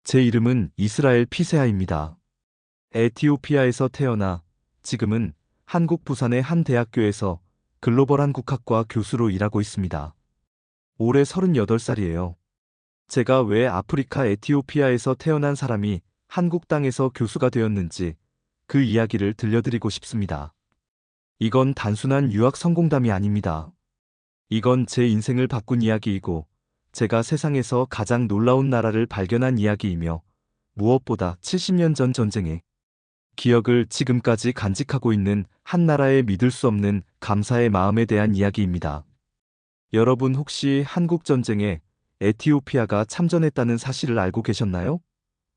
제 이름은 이스라엘 피세아입니다. 에티오피아에서 태어나 지금은 한국 부산의 한 대학교에서 글로벌 한국학과 교수로 일하고 있습니다. 올해 38살이에요. 제가 왜 아프리카 에티오피아에서 태어난 사람이 한국 땅에서 교수가 되었는지 그 이야기를 들려드리고 싶습니다. 이건 단순한 유학 성공담이 아닙니다. 이건 제 인생을 바꾼 이야기이고 제가 세상에서 가장 놀라운 나라를 발견한 이야기이며 무엇보다 70년 전 전쟁의 기억을 지금까지 간직하고 있는 한 나라의 믿을 수 없는 감사의 마음에 대한 이야기입니다. 여러분 혹시 한국전쟁에 에티오피아가 참전했다는 사실을 알고 계셨나요?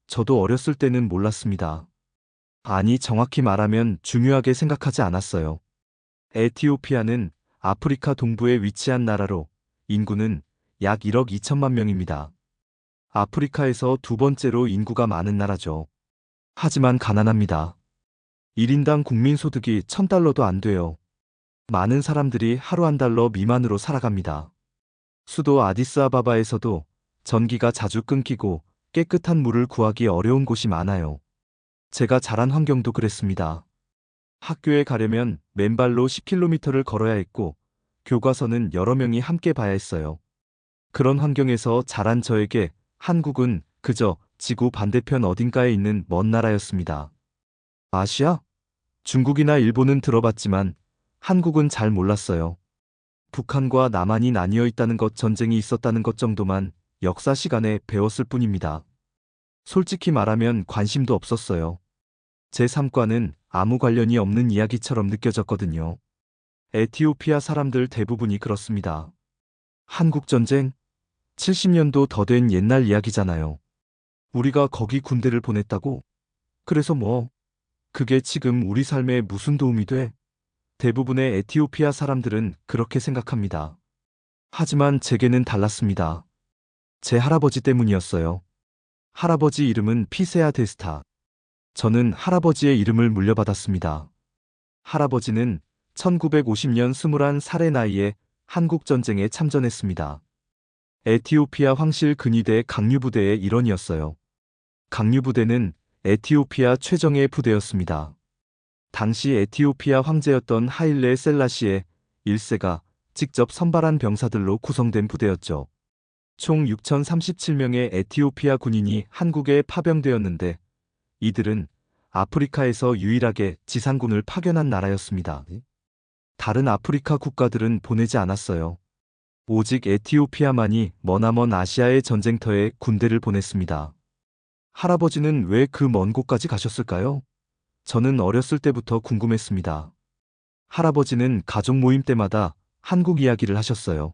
저도 어렸을 때는 몰랐습니다. 아니, 정확히 말하면 중요하게 생각하지 않았어요. 에티오피아는 아프리카 동부에 위치한 나라로 인구는 약 1억 2천만 명입니다. 아프리카에서 두 번째로 인구가 많은 나라죠. 하지만 가난합니다. 1인당 국민소득이 1000달러도 안 돼요. 많은 사람들이 하루 1달러 미만으로 살아갑니다. 수도 아디스아바바에서도 전기가 자주 끊기고 깨끗한 물을 구하기 어려운 곳이 많아요. 제가 자란 환경도 그랬습니다. 학교에 가려면 맨발로 10km를 걸어야 했고 교과서는 여러 명이 함께 봐야 했어요. 그런 환경에서 자란 저에게 한국은 그저 지구 반대편 어딘가에 있는 먼 나라였습니다. 아시아? 중국이나 일본은 들어봤지만 한국은 잘 몰랐어요. 북한과 남한이 나뉘어 있다는 것, 전쟁이 있었다는 것 정도만 역사 시간에 배웠을 뿐입니다. 솔직히 말하면 관심도 없었어요. 제 삶과는 아무 관련이 없는 이야기처럼 느껴졌거든요. 에티오피아 사람들 대부분이 그렇습니다. 한국전쟁? 70년도 더 된 옛날 이야기잖아요. 우리가 거기 군대를 보냈다고? 그래서 뭐? 그게 지금 우리 삶에 무슨 도움이 돼? 대부분의 에티오피아 사람들은 그렇게 생각합니다. 하지만 제게는 달랐습니다. 제 할아버지 때문이었어요. 할아버지 이름은 피세아 데스타. 저는 할아버지의 이름을 물려받았습니다. 할아버지는 1950년 21살의 나이에 한국전쟁에 참전했습니다. 에티오피아 황실 근위대 강류부대의 일원이었어요. 강류부대는 에티오피아 최정예 부대였습니다. 당시 에티오피아 황제였던 하일레 셀라시의 1세가 직접 선발한 병사들로 구성된 부대였죠. 총 6,037명의 에티오피아 군인이 한국에 파병되었는데 이들은 아프리카에서 유일하게 지상군을 파견한 나라였습니다. 다른 아프리카 국가들은 보내지 않았어요. 오직 에티오피아만이 머나먼 아시아의 전쟁터에 군대를 보냈습니다. 할아버지는 왜 그 먼 곳까지 가셨을까요? 저는 어렸을 때부터 궁금했습니다. 할아버지는 가족 모임 때마다 한국 이야기를 하셨어요.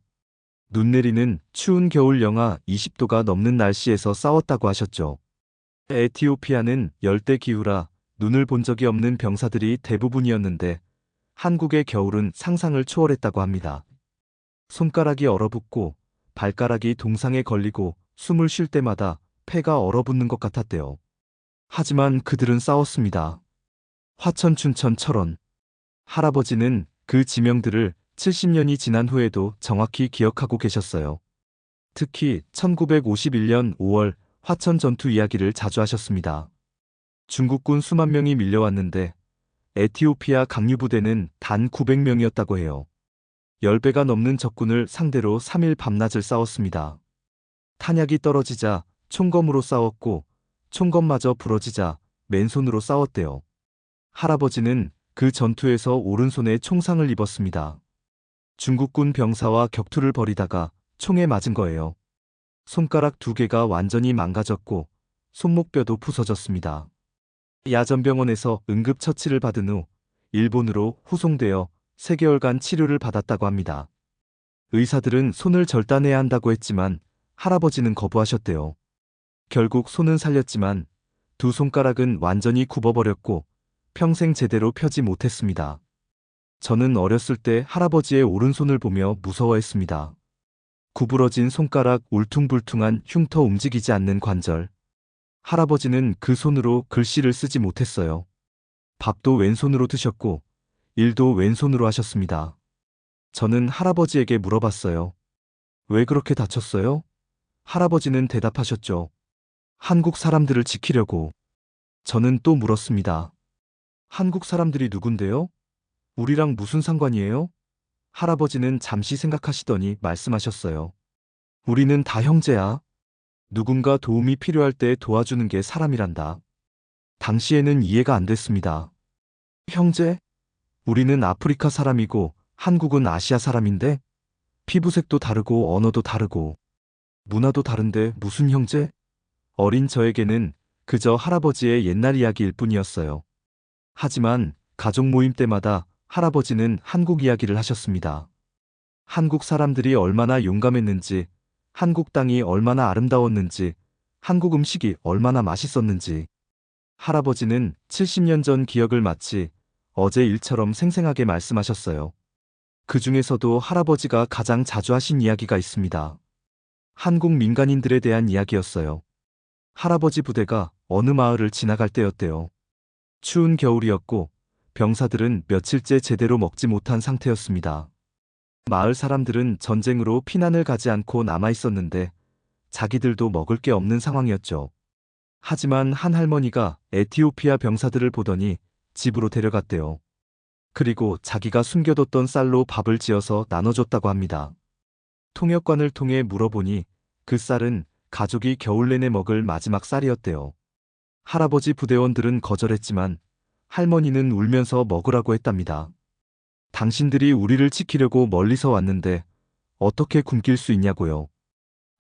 눈 내리는 추운 겨울 영하 20도가 넘는 날씨에서 싸웠다고 하셨죠. 에티오피아는 열대 기후라 눈을 본 적이 없는 병사들이 대부분이었는데 한국의 겨울은 상상을 초월했다고 합니다. 손가락이 얼어붙고 발가락이 동상에 걸리고 숨을 쉴 때마다 폐가 얼어붙는 것 같았대요. 하지만 그들은 싸웠습니다. 화천, 춘천, 철원. 할아버지는 그 지명들을 70년이 지난 후에도 정확히 기억하고 계셨어요. 특히 1951년 5월 화천 전투 이야기를 자주 하셨습니다. 중국군 수만 명이 밀려왔는데 에티오피아 강류부대는 단 900명이었다고 해요. 10배가 넘는 적군을 상대로 3일 밤낮을 싸웠습니다. 탄약이 떨어지자 총검으로 싸웠고 총검마저 부러지자 맨손으로 싸웠대요. 할아버지는 그 전투에서 오른손에 총상을 입었습니다. 중국군 병사와 격투를 벌이다가 총에 맞은 거예요. 손가락 2개가 완전히 망가졌고 손목뼈도 부서졌습니다. 야전병원에서 응급처치를 받은 후 일본으로 후송되어 3개월간 치료를 받았다고 합니다. 의사들은 손을 절단해야 한다고 했지만 할아버지는 거부하셨대요. 결국 손은 살렸지만 두 손가락은 완전히 굽어버렸고 평생 제대로 펴지 못했습니다. 저는 어렸을 때 할아버지의 오른손을 보며 무서워했습니다. 구부러진 손가락, 울퉁불퉁한 흉터, 움직이지 않는 관절. 할아버지는 그 손으로 글씨를 쓰지 못했어요. 밥도 왼손으로 드셨고 일도 왼손으로 하셨습니다. 저는 할아버지에게 물어봤어요. 왜 그렇게 다쳤어요? 할아버지는 대답하셨죠. 한국 사람들을 지키려고. 저는 또 물었습니다. 한국 사람들이 누군데요? 우리랑 무슨 상관이에요? 할아버지는 잠시 생각하시더니 말씀하셨어요. 우리는 다 형제야. 누군가 도움이 필요할 때 도와주는 게 사람이란다. 당시에는 이해가 안 됐습니다. 형제? 우리는 아프리카 사람이고 한국은 아시아 사람인데 피부색도 다르고 언어도 다르고 문화도 다른데 무슨 형제? 어린 저에게는 그저 할아버지의 옛날 이야기일 뿐이었어요. 하지만 가족 모임 때마다 할아버지는 한국 이야기를 하셨습니다. 한국 사람들이 얼마나 용감했는지, 한국 땅이 얼마나 아름다웠는지, 한국 음식이 얼마나 맛있었는지. 할아버지는 70년 전 기억을 마치 어제 일처럼 생생하게 말씀하셨어요. 그 중에서도 할아버지가 가장 자주 하신 이야기가 있습니다. 한국 민간인들에 대한 이야기였어요. 할아버지 부대가 어느 마을을 지나갈 때였대요. 추운 겨울이었고 병사들은 며칠째 제대로 먹지 못한 상태였습니다. 마을 사람들은 전쟁으로 피난을 가지 않고 남아 있었는데 자기들도 먹을 게 없는 상황이었죠. 하지만 한 할머니가 에티오피아 병사들을 보더니 집으로 데려갔대요. 그리고 자기가 숨겨뒀던 쌀로 밥을 지어서 나눠줬다고 합니다. 통역관을 통해 물어보니 그 쌀은 가족이 겨울 내내 먹을 마지막 쌀이었대요. 할아버지 부대원들은 거절했지만 할머니는 울면서 먹으라고 했답니다. 당신들이 우리를 지키려고 멀리서 왔는데 어떻게 굶길 수 있냐고요.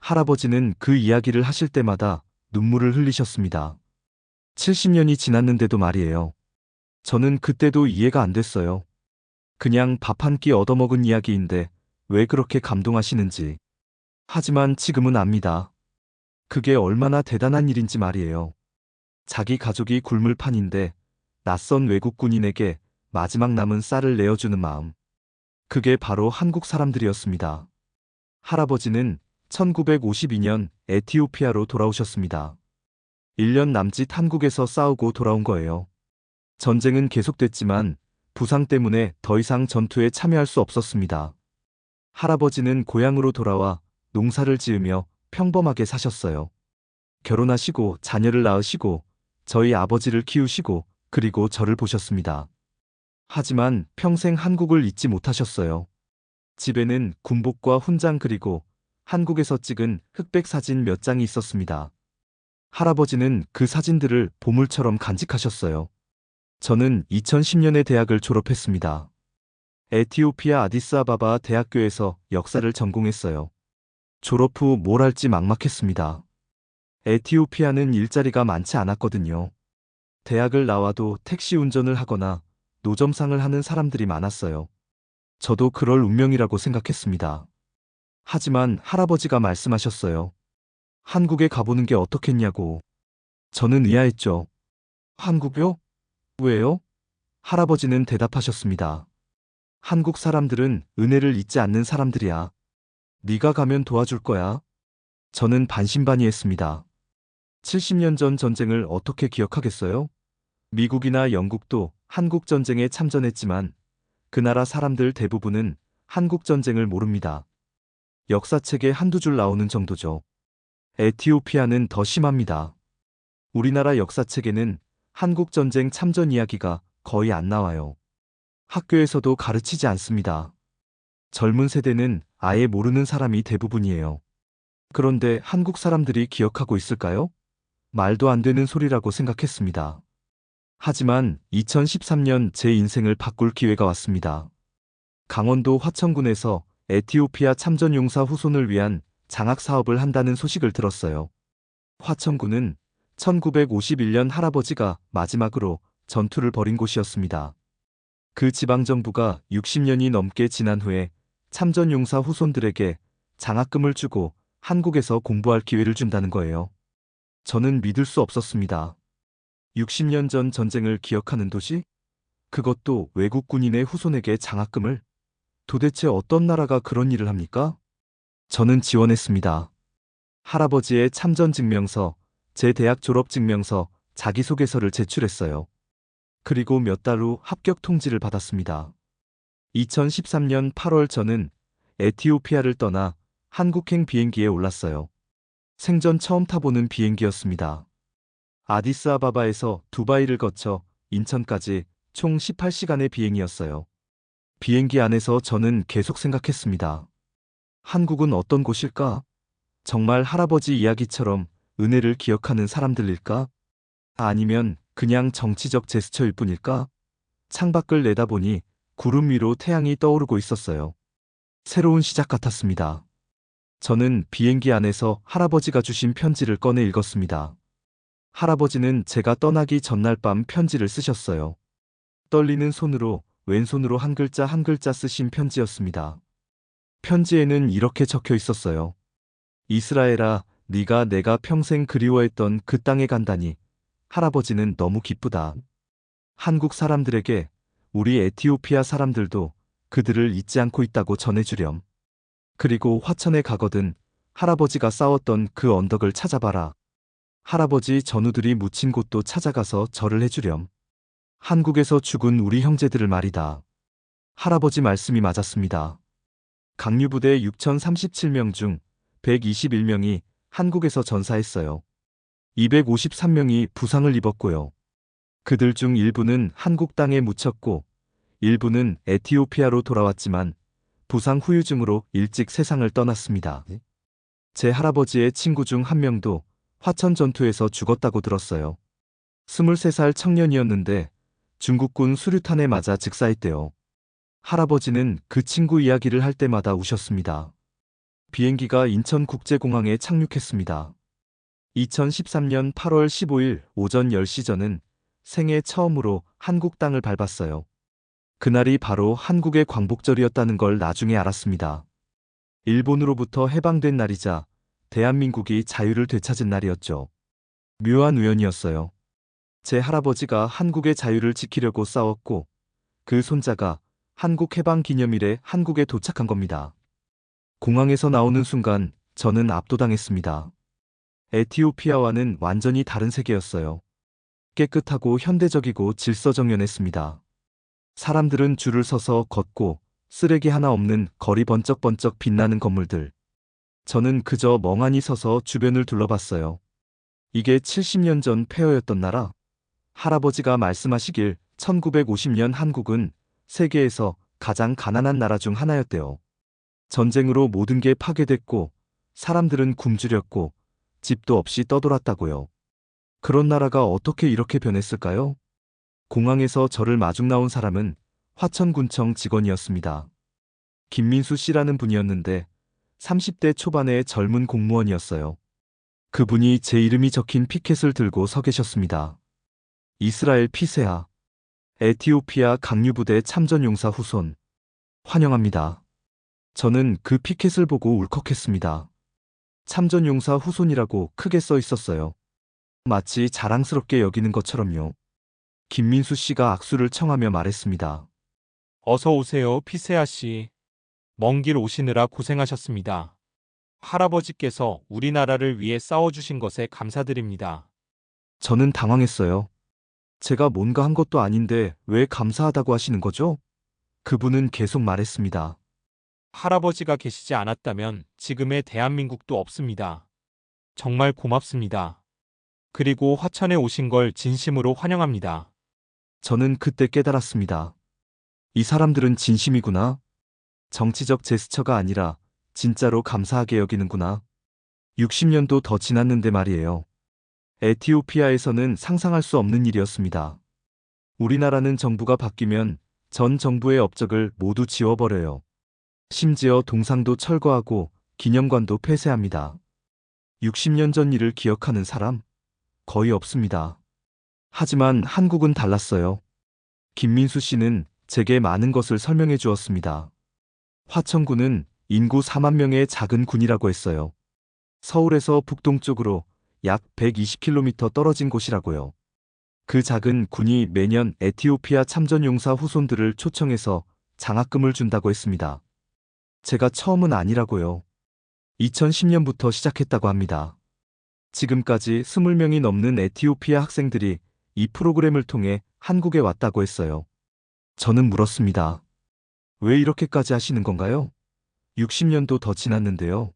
할아버지는 그 이야기를 하실 때마다 눈물을 흘리셨습니다. 70년이 지났는데도 말이에요. 저는 그때도 이해가 안 됐어요. 그냥 밥 한 끼 얻어먹은 이야기인데 왜 그렇게 감동하시는지. 하지만 지금은 압니다. 그게 얼마나 대단한 일인지 말이에요. 자기 가족이 굶을 판인데 낯선 외국 군인에게 마지막 남은 쌀을 내어주는 마음. 그게 바로 한국 사람들이었습니다. 할아버지는 1952년 에티오피아로 돌아오셨습니다. 1년 남짓 한국에서 싸우고 돌아온 거예요. 전쟁은 계속됐지만 부상 때문에 더 이상 전투에 참여할 수 없었습니다. 할아버지는 고향으로 돌아와 농사를 지으며 평범하게 사셨어요. 결혼하시고 자녀를 낳으시고 저희 아버지를 키우시고 그리고 저를 보셨습니다. 하지만 평생 한국을 잊지 못하셨어요. 집에는 군복과 훈장 그리고 한국에서 찍은 흑백 사진 몇 장이 있었습니다. 할아버지는 그 사진들을 보물처럼 간직하셨어요. 저는 2010년에 대학을 졸업했습니다. 에티오피아 아디스아바바 대학교에서 역사를 전공했어요. 졸업 후 뭘 할지 막막했습니다. 에티오피아는 일자리가 많지 않았거든요. 대학을 나와도 택시 운전을 하거나 노점상을 하는 사람들이 많았어요. 저도 그럴 운명이라고 생각했습니다. 하지만 할아버지가 말씀하셨어요. 한국에 가보는 게 어떻겠냐고. 저는 의아했죠. 한국요? 왜요? 할아버지는 대답하셨습니다. 한국 사람들은 은혜를 잊지 않는 사람들이야. 네가 가면 도와줄 거야. 저는 반신반의했습니다. 70년 전 전쟁을 어떻게 기억하겠어요? 미국이나 영국도 한국 전쟁에 참전했지만 그 나라 사람들 대부분은 한국 전쟁을 모릅니다. 역사책에 한두 줄 나오는 정도죠. 에티오피아는 더 심합니다. 우리나라 역사책에는 한국 전쟁 참전 이야기가 거의 안 나와요. 학교에서도 가르치지 않습니다. 젊은 세대는 아예 모르는 사람이 대부분이에요. 그런데 한국 사람들이 기억하고 있을까요? 말도 안 되는 소리라고 생각했습니다. 하지만 2013년 제 인생을 바꿀 기회가 왔습니다. 강원도 화천군에서 에티오피아 참전용사 후손을 위한 장학 사업을 한다는 소식을 들었어요. 화천군은 1951년 할아버지가 마지막으로 전투를 벌인 곳이었습니다. 그 지방정부가 60년이 넘게 지난 후에 참전용사 후손들에게 장학금을 주고 한국에서 공부할 기회를 준다는 거예요. 저는 믿을 수 없었습니다. 60년 전 전쟁을 기억하는 도시? 그것도 외국 군인의 후손에게 장학금을? 도대체 어떤 나라가 그런 일을 합니까? 저는 지원했습니다. 할아버지의 참전 증명서, 제 대학 졸업 증명서, 자기소개서를 제출했어요. 그리고 몇 달 후 합격 통지를 받았습니다. 2013년 8월 저는 에티오피아를 떠나 한국행 비행기에 올랐어요. 생전 처음 타보는 비행기였습니다. 아디스아바바에서 두바이를 거쳐 인천까지 총 18시간의 비행이었어요. 비행기 안에서 저는 계속 생각했습니다. 한국은 어떤 곳일까? 정말 할아버지 이야기처럼 은혜를 기억하는 사람들일까? 아니면 그냥 정치적 제스처일 뿐일까? 창밖을 내다보니 구름 위로 태양이 떠오르고 있었어요. 새로운 시작 같았습니다. 저는 비행기 안에서 할아버지가 주신 편지를 꺼내 읽었습니다. 할아버지는 제가 떠나기 전날 밤 편지를 쓰셨어요. 떨리는 손으로 왼손으로 한 글자 한 글자 쓰신 편지였습니다. 편지에는 이렇게 적혀 있었어요. 이스라엘아, 네가 내가 평생 그리워했던 그 땅에 간다니 할아버지는 너무 기쁘다. 한국 사람들에게 우리 에티오피아 사람들도 그들을 잊지 않고 있다고 전해주렴. 그리고 화천에 가거든 할아버지가 싸웠던 그 언덕을 찾아봐라. 할아버지 전우들이 묻힌 곳도 찾아가서 절을 해주렴. 한국에서 죽은 우리 형제들을 말이다. 할아버지 말씀이 맞았습니다. 강류부대 6,037명 중 121명이 한국에서 전사했어요. 253명이 부상을 입었고요. 그들 중 일부는 한국 땅에 묻혔고 일부는 에티오피아로 돌아왔지만 부상 후유증으로 일찍 세상을 떠났습니다. 제 할아버지의 친구 중 한 명도 화천 전투에서 죽었다고 들었어요. 23살 청년이었는데 중국군 수류탄에 맞아 즉사했대요. 할아버지는 그 친구 이야기를 할 때마다 우셨습니다. 비행기가 인천국제공항에 착륙했습니다. 2013년 8월 15일 오전 10시 저는 생애 처음으로 한국 땅을 밟았어요. 그날이 바로 한국의 광복절이었다는 걸 나중에 알았습니다. 일본으로부터 해방된 날이자 대한민국이 자유를 되찾은 날이었죠. 묘한 우연이었어요. 제 할아버지가 한국의 자유를 지키려고 싸웠고 그 손자가 한국 해방 기념일에 한국에 도착한 겁니다. 공항에서 나오는 순간 저는 압도당했습니다. 에티오피아와는 완전히 다른 세계였어요. 깨끗하고 현대적이고 질서정연했습니다. 사람들은 줄을 서서 걷고 쓰레기 하나 없는 거리 번쩍번쩍 빛나는 건물들. 저는 그저 멍하니 서서 주변을 둘러봤어요. 이게 70년 전 폐허였던 나라? 할아버지가 말씀하시길 1950년 한국은 세계에서 가장 가난한 나라 중 하나였대요. 전쟁으로 모든 게 파괴됐고 사람들은 굶주렸고 집도 없이 떠돌았다고요. 그런 나라가 어떻게 이렇게 변했을까요? 공항에서 저를 마중 나온 사람은 화천군청 직원이었습니다. 김민수 씨라는 분이었는데 30대 초반의 젊은 공무원이었어요. 그분이 제 이름이 적힌 피켓을 들고 서 계셨습니다. 이스라엘 피세아, 에티오피아 강류부대 참전용사 후손, 환영합니다. 저는 그 피켓을 보고 울컥했습니다. 참전용사 후손이라고 크게 써 있었어요. 마치 자랑스럽게 여기는 것처럼요. 김민수 씨가 악수를 청하며 말했습니다. 어서 오세요, 피세아 씨. 먼 길 오시느라 고생하셨습니다. 할아버지께서 우리나라를 위해 싸워주신 것에 감사드립니다. 저는 당황했어요. 제가 뭔가 한 것도 아닌데 왜 감사하다고 하시는 거죠? 그분은 계속 말했습니다. 할아버지가 계시지 않았다면 지금의 대한민국도 없습니다. 정말 고맙습니다. 그리고 화천에 오신 걸 진심으로 환영합니다. 저는 그때 깨달았습니다. 이 사람들은 진심이구나. 정치적 제스처가 아니라 진짜로 감사하게 여기는구나. 60년도 더 지났는데 말이에요. 에티오피아에서는 상상할 수 없는 일이었습니다. 우리나라는 정부가 바뀌면 전 정부의 업적을 모두 지워버려요. 심지어 동상도 철거하고 기념관도 폐쇄합니다. 60년 전 일을 기억하는 사람? 거의 없습니다. 하지만 한국은 달랐어요. 김민수 씨는 제게 많은 것을 설명해 주었습니다. 화천군은 인구 4만 명의 작은 군이라고 했어요. 서울에서 북동쪽으로 약 120km 떨어진 곳이라고요. 그 작은 군이 매년 에티오피아 참전용사 후손들을 초청해서 장학금을 준다고 했습니다. 제가 처음은 아니라고요. 2010년부터 시작했다고 합니다. 지금까지 20명이 넘는 에티오피아 학생들이 이 프로그램을 통해 한국에 왔다고 했어요. 저는 물었습니다. 왜 이렇게까지 하시는 건가요? 60년도 더 지났는데요.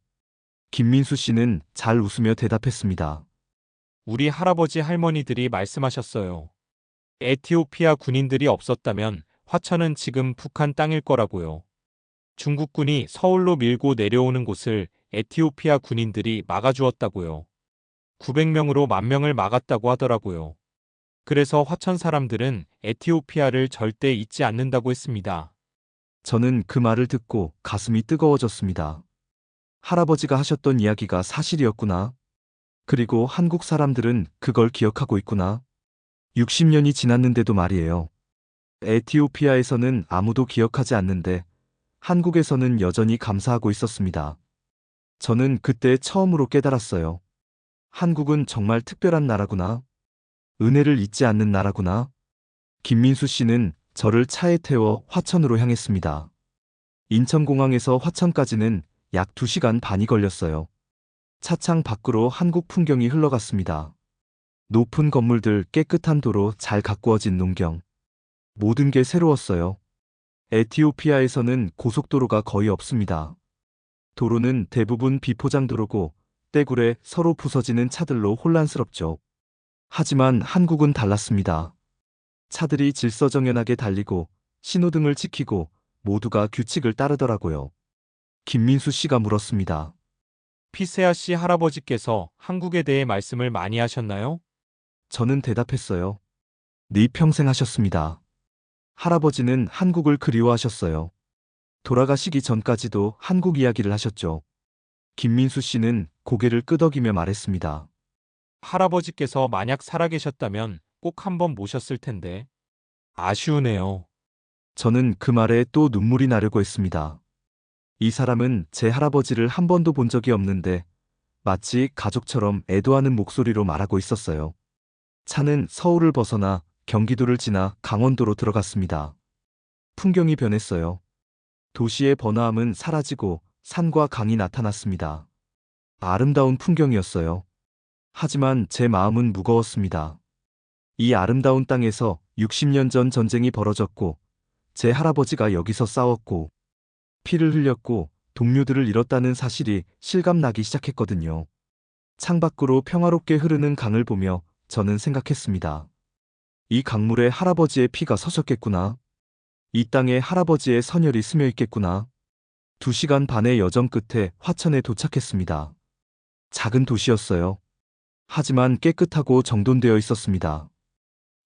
김민수 씨는 잘 웃으며 대답했습니다. 우리 할아버지 할머니들이 말씀하셨어요. 에티오피아 군인들이 없었다면 화천은 지금 북한 땅일 거라고요. 중국군이 서울로 밀고 내려오는 곳을 에티오피아 군인들이 막아주었다고요. 900명으로 10,000명을 막았다고 하더라고요. 그래서 화천 사람들은 에티오피아를 절대 잊지 않는다고 했습니다. 저는 그 말을 듣고 가슴이 뜨거워졌습니다. 할아버지가 하셨던 이야기가 사실이었구나. 그리고 한국 사람들은 그걸 기억하고 있구나. 60년이 지났는데도 말이에요. 에티오피아에서는 아무도 기억하지 않는데 한국에서는 여전히 감사하고 있었습니다. 저는 그때 처음으로 깨달았어요. 한국은 정말 특별한 나라구나. 은혜를 잊지 않는 나라구나. 김민수 씨는 저를 차에 태워 화천으로 향했습니다. 인천공항에서 화천까지는 약 2시간 반이 걸렸어요. 차창 밖으로 한국 풍경이 흘러갔습니다. 높은 건물들, 깨끗한 도로, 잘 가꾸어진 농경. 모든 게 새로웠어요. 에티오피아에서는 고속도로가 거의 없습니다. 도로는 대부분 비포장도로고 떼굴에 서로 부서지는 차들로 혼란스럽죠. 하지만 한국은 달랐습니다. 차들이 질서정연하게 달리고 신호등을 지키고 모두가 규칙을 따르더라고요. 김민수 씨가 물었습니다. 피세아 씨 할아버지께서 한국에 대해 말씀을 많이 하셨나요? 저는 대답했어요. 네 평생 하셨습니다. 할아버지는 한국을 그리워하셨어요. 돌아가시기 전까지도 한국 이야기를 하셨죠. 김민수 씨는 고개를 끄덕이며 말했습니다. 할아버지께서 만약 살아계셨다면 꼭 한번 모셨을 텐데. 아쉬우네요. 저는 그 말에 또 눈물이 나려고 했습니다. 이 사람은 제 할아버지를 한 번도 본 적이 없는데 마치 가족처럼 애도하는 목소리로 말하고 있었어요. 차는 서울을 벗어나 경기도를 지나 강원도로 들어갔습니다. 풍경이 변했어요. 도시의 번화함은 사라지고 산과 강이 나타났습니다. 아름다운 풍경이었어요. 하지만 제 마음은 무거웠습니다. 이 아름다운 땅에서 60년 전 전쟁이 벌어졌고 제 할아버지가 여기서 싸웠고 피를 흘렸고 동료들을 잃었다는 사실이 실감나기 시작했거든요. 창밖으로 평화롭게 흐르는 강을 보며 저는 생각했습니다. 이 강물에 할아버지의 피가 서셨겠구나. 이 땅에 할아버지의 선혈이 스며 있겠구나. 2시간 반의 여정 끝에 화천에 도착했습니다. 작은 도시였어요. 하지만 깨끗하고 정돈되어 있었습니다.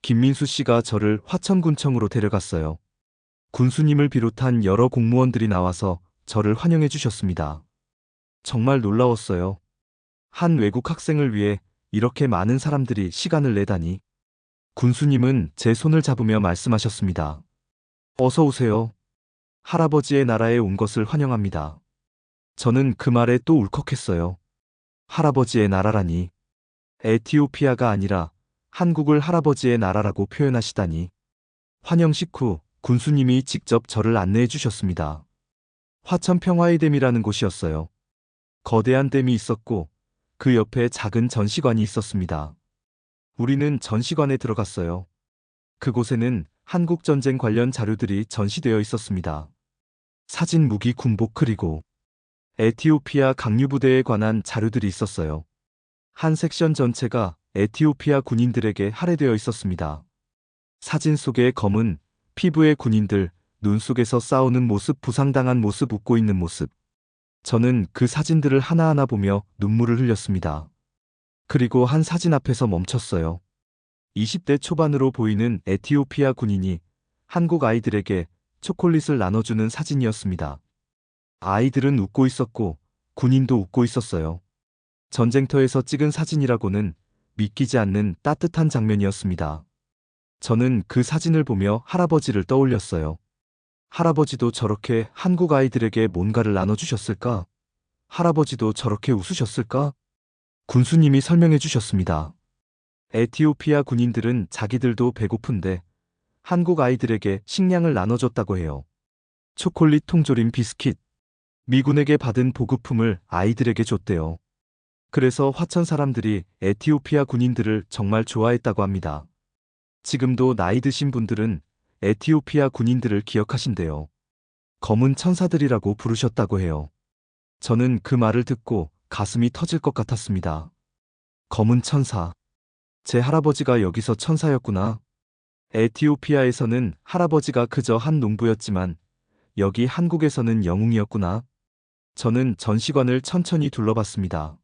김민수 씨가 저를 화천군청으로 데려갔어요. 군수님을 비롯한 여러 공무원들이 나와서 저를 환영해 주셨습니다. 정말 놀라웠어요. 한 외국 학생을 위해 이렇게 많은 사람들이 시간을 내다니. 군수님은 제 손을 잡으며 말씀하셨습니다. 어서 오세요. 할아버지의 나라에 온 것을 환영합니다. 저는 그 말에 또 울컥했어요. 할아버지의 나라라니. 에티오피아가 아니라 한국을 할아버지의 나라라고 표현하시다니. 환영식 후 군수님이 직접 저를 안내해 주셨습니다. 화천평화의 댐이라는 곳이었어요. 거대한 댐이 있었고 그 옆에 작은 전시관이 있었습니다. 우리는 전시관에 들어갔어요. 그곳에는 한국전쟁 관련 자료들이 전시되어 있었습니다. 사진, 무기, 군복 그리고 에티오피아 강류부대에 관한 자료들이 있었어요. 한 섹션 전체가 에티오피아 군인들에게 할애되어 있었습니다. 사진 속의 검은 피부의 군인들, 눈 속에서 싸우는 모습, 부상당한 모습, 웃고 있는 모습. 저는 그 사진들을 하나하나 보며 눈물을 흘렸습니다. 그리고 한 사진 앞에서 멈췄어요. 20대 초반으로 보이는 에티오피아 군인이 한국 아이들에게 초콜릿을 나눠주는 사진이었습니다. 아이들은 웃고 있었고 군인도 웃고 있었어요. 전쟁터에서 찍은 사진이라고는 믿기지 않는 따뜻한 장면이었습니다. 저는 그 사진을 보며 할아버지를 떠올렸어요. 할아버지도 저렇게 한국 아이들에게 뭔가를 나눠주셨을까? 할아버지도 저렇게 웃으셨을까? 군수님이 설명해 주셨습니다. 에티오피아 군인들은 자기들도 배고픈데 한국 아이들에게 식량을 나눠줬다고 해요. 초콜릿, 통조림, 비스킷. 미군에게 받은 보급품을 아이들에게 줬대요. 그래서 화천 사람들이 에티오피아 군인들을 정말 좋아했다고 합니다. 지금도 나이 드신 분들은 에티오피아 군인들을 기억하신대요. 검은 천사들이라고 부르셨다고 해요. 저는 그 말을 듣고 가슴이 터질 것 같았습니다. 검은 천사. 제 할아버지가 여기서 천사였구나. 에티오피아에서는 할아버지가 그저 한 농부였지만 여기 한국에서는 영웅이었구나. 저는 전시관을 천천히 둘러봤습니다.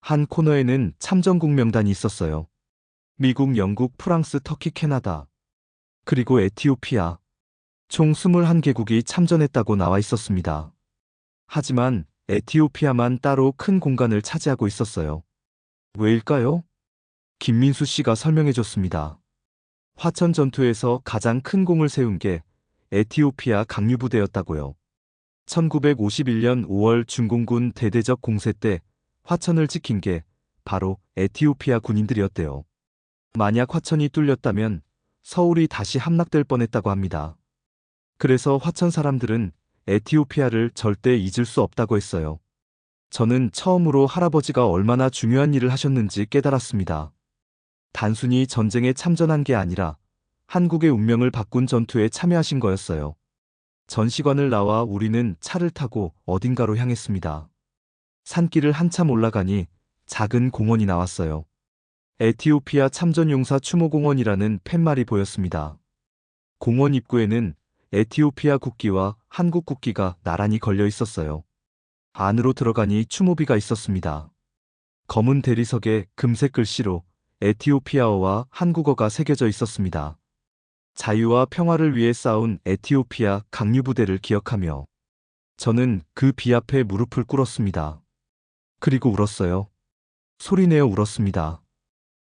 한 코너에는 참전국 명단이 있었어요. 미국, 영국, 프랑스, 터키, 캐나다. 그리고 에티오피아. 총 21개국이 참전했다고 나와 있었습니다. 하지만 에티오피아만 따로 큰 공간을 차지하고 있었어요. 왜일까요? 김민수 씨가 설명해 줬습니다. 화천 전투에서 가장 큰 공을 세운 게 에티오피아 강류부대였다고요. 1951년 5월 중공군 대대적 공세 때 화천을 지킨 게 바로 에티오피아 군인들이었대요. 만약 화천이 뚫렸다면 서울이 다시 함락될 뻔했다고 합니다. 그래서 화천 사람들은 에티오피아를 절대 잊을 수 없다고 했어요. 저는 처음으로 할아버지가 얼마나 중요한 일을 하셨는지 깨달았습니다. 단순히 전쟁에 참전한 게 아니라 한국의 운명을 바꾼 전투에 참여하신 거였어요. 전시관을 나와 우리는 차를 타고 어딘가로 향했습니다. 산길을 한참 올라가니 작은 공원이 나왔어요. 에티오피아 참전용사 추모공원이라는 팻말이 보였습니다. 공원 입구에는 에티오피아 국기와 한국 국기가 나란히 걸려 있었어요. 안으로 들어가니 추모비가 있었습니다. 검은 대리석에 금색 글씨로 에티오피아어와 한국어가 새겨져 있었습니다. 자유와 평화를 위해 싸운 에티오피아 강류부대를 기억하며 저는 그 비 앞에 무릎을 꿇었습니다. 그리고 울었어요. 소리내어 울었습니다.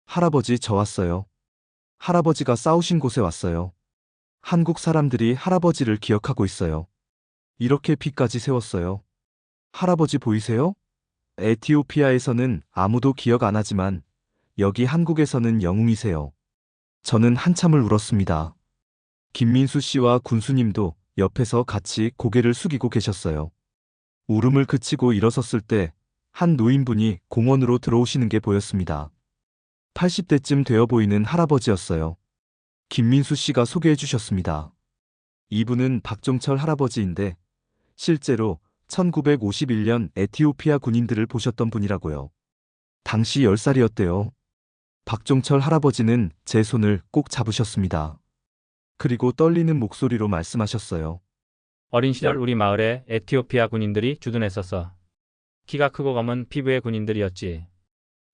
할아버지, 저 왔어요. 할아버지가 싸우신 곳에 왔어요. 한국 사람들이 할아버지를 기억하고 있어요. 이렇게 비까지 세웠어요. 할아버지 보이세요? 에티오피아에서는 아무도 기억 안 하지만 여기 한국에서는 영웅이세요. 저는 한참을 울었습니다. 김민수 씨와 군수님도 옆에서 같이 고개를 숙이고 계셨어요. 울음을 그치고 일어섰을 때 한 노인분이 공원으로 들어오시는 게 보였습니다. 80대쯤 되어 보이는 할아버지였어요. 김민수 씨가 소개해 주셨습니다. 이분은 박종철 할아버지인데 실제로 1951년 에티오피아 군인들을 보셨던 분이라고요. 당시 10살이었대요. 박종철 할아버지는 제 손을 꼭 잡으셨습니다. 그리고 떨리는 목소리로 말씀하셨어요. 어린 시절 우리 마을에 에티오피아 군인들이 주둔했었어. 키가 크고 검은 피부의 군인들이었지.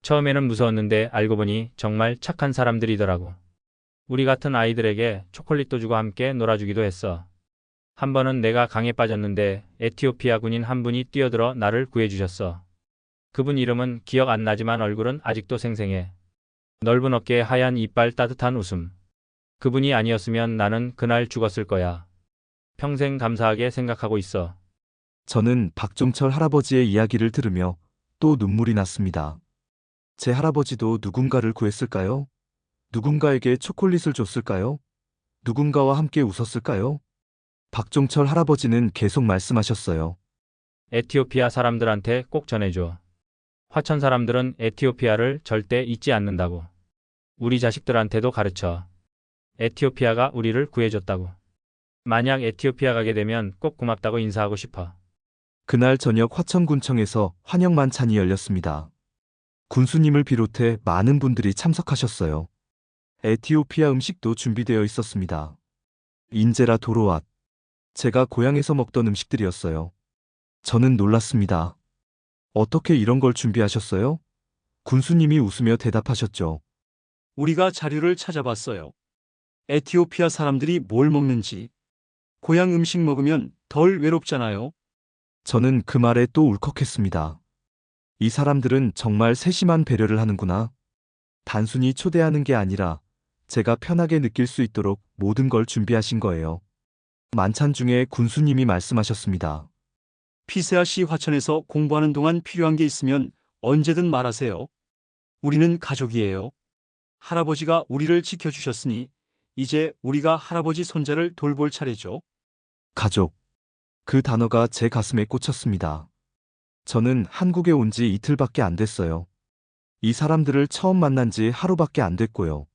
처음에는 무서웠는데 알고 보니 정말 착한 사람들이더라고. 우리 같은 아이들에게 초콜릿도 주고 함께 놀아주기도 했어. 한 번은 내가 강에 빠졌는데 에티오피아 군인 한 분이 뛰어들어 나를 구해주셨어. 그분 이름은 기억 안 나지만 얼굴은 아직도 생생해. 넓은 어깨에 하얀 이빨, 따뜻한 웃음. 그분이 아니었으면 나는 그날 죽었을 거야. 평생 감사하게 생각하고 있어. 저는 박종철 할아버지의 이야기를 들으며 또 눈물이 났습니다. 제 할아버지도 누군가를 구했을까요? 누군가에게 초콜릿을 줬을까요? 누군가와 함께 웃었을까요? 박종철 할아버지는 계속 말씀하셨어요. 에티오피아 사람들한테 꼭 전해줘. 화천 사람들은 에티오피아를 절대 잊지 않는다고. 우리 자식들한테도 가르쳐. 에티오피아가 우리를 구해줬다고. 만약 에티오피아 가게 되면 꼭 고맙다고 인사하고 싶어. 그날 저녁 화천군청에서 환영 만찬이 열렸습니다. 군수님을 비롯해 많은 분들이 참석하셨어요. 에티오피아 음식도 준비되어 있었습니다. 인제라 도로앗. 제가 고향에서 먹던 음식들이었어요. 저는 놀랐습니다. 어떻게 이런 걸 준비하셨어요? 군수님이 웃으며 대답하셨죠. 우리가 자료를 찾아봤어요. 에티오피아 사람들이 뭘 먹는지. 고향 음식 먹으면 덜 외롭잖아요. 저는 그 말에 또 울컥했습니다. 이 사람들은 정말 세심한 배려를 하는구나. 단순히 초대하는 게 아니라 제가 편하게 느낄 수 있도록 모든 걸 준비하신 거예요. 만찬 중에 군수님이 말씀하셨습니다. 피세아 씨 화천에서 공부하는 동안 필요한 게 있으면 언제든 말하세요. 우리는 가족이에요. 할아버지가 우리를 지켜주셨으니 이제 우리가 할아버지 손자를 돌볼 차례죠. 가족. 그 단어가 제 가슴에 꽂혔습니다. 저는 한국에 온 지 이틀밖에 안 됐어요. 이 사람들을 처음 만난 지 하루밖에 안 됐고요.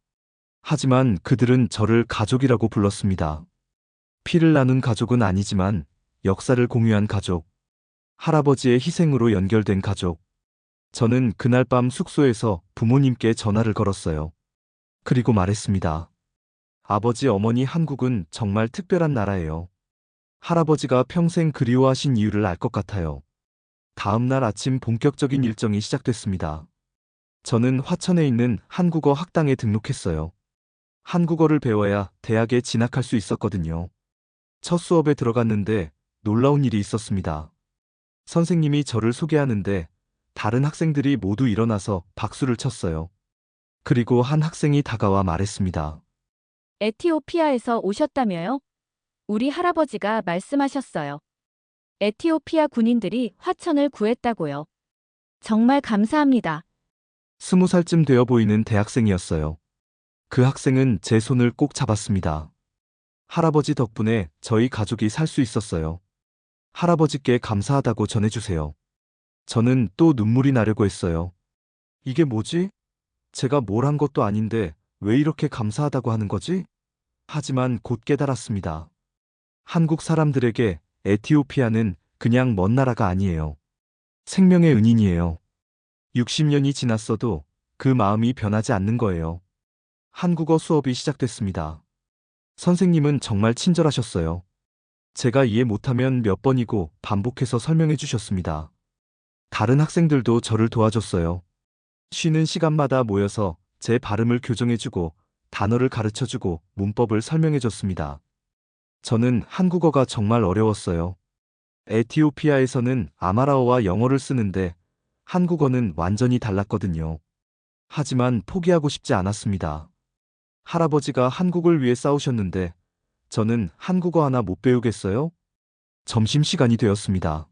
하지만 그들은 저를 가족이라고 불렀습니다. 피를 나눈 가족은 아니지만 역사를 공유한 가족. 할아버지의 희생으로 연결된 가족. 저는 그날 밤 숙소에서 부모님께 전화를 걸었어요. 그리고 말했습니다. 아버지, 어머니, 한국은 정말 특별한 나라예요. 할아버지가 평생 그리워하신 이유를 알 것 같아요. 다음 날 아침 본격적인 일정이 시작됐습니다. 저는 화천에 있는 한국어 학당에 등록했어요. 한국어를 배워야 대학에 진학할 수 있었거든요. 첫 수업에 들어갔는데 놀라운 일이 있었습니다. 선생님이 저를 소개하는데 다른 학생들이 모두 일어나서 박수를 쳤어요. 그리고 한 학생이 다가와 말했습니다. 에티오피아에서 오셨다며요? 우리 할아버지가 말씀하셨어요. 에티오피아 군인들이 화천을 구했다고요. 정말 감사합니다. 20살쯤 되어 보이는 대학생이었어요. 그 학생은 제 손을 꼭 잡았습니다. 할아버지 덕분에 저희 가족이 살 수 있었어요. 할아버지께 감사하다고 전해주세요. 저는 또 눈물이 나려고 했어요. 이게 뭐지? 제가 뭘 한 것도 아닌데 왜 이렇게 감사하다고 하는 거지? 하지만 곧 깨달았습니다. 한국 사람들에게 에티오피아는 그냥 먼 나라가 아니에요. 생명의 은인이에요. 60년이 지났어도 그 마음이 변하지 않는 거예요. 한국어 수업이 시작됐습니다. 선생님은 정말 친절하셨어요. 제가 이해 못하면 몇 번이고 반복해서 설명해 주셨습니다. 다른 학생들도 저를 도와줬어요. 쉬는 시간마다 모여서 제 발음을 교정해주고 단어를 가르쳐주고 문법을 설명해줬습니다. 저는 한국어가 정말 어려웠어요. 에티오피아에서는 아마라어와 영어를 쓰는데 한국어는 완전히 달랐거든요. 하지만 포기하고 싶지 않았습니다. 할아버지가 한국을 위해 싸우셨는데 저는 한국어 하나 못 배우겠어요? 점심시간이 되었습니다.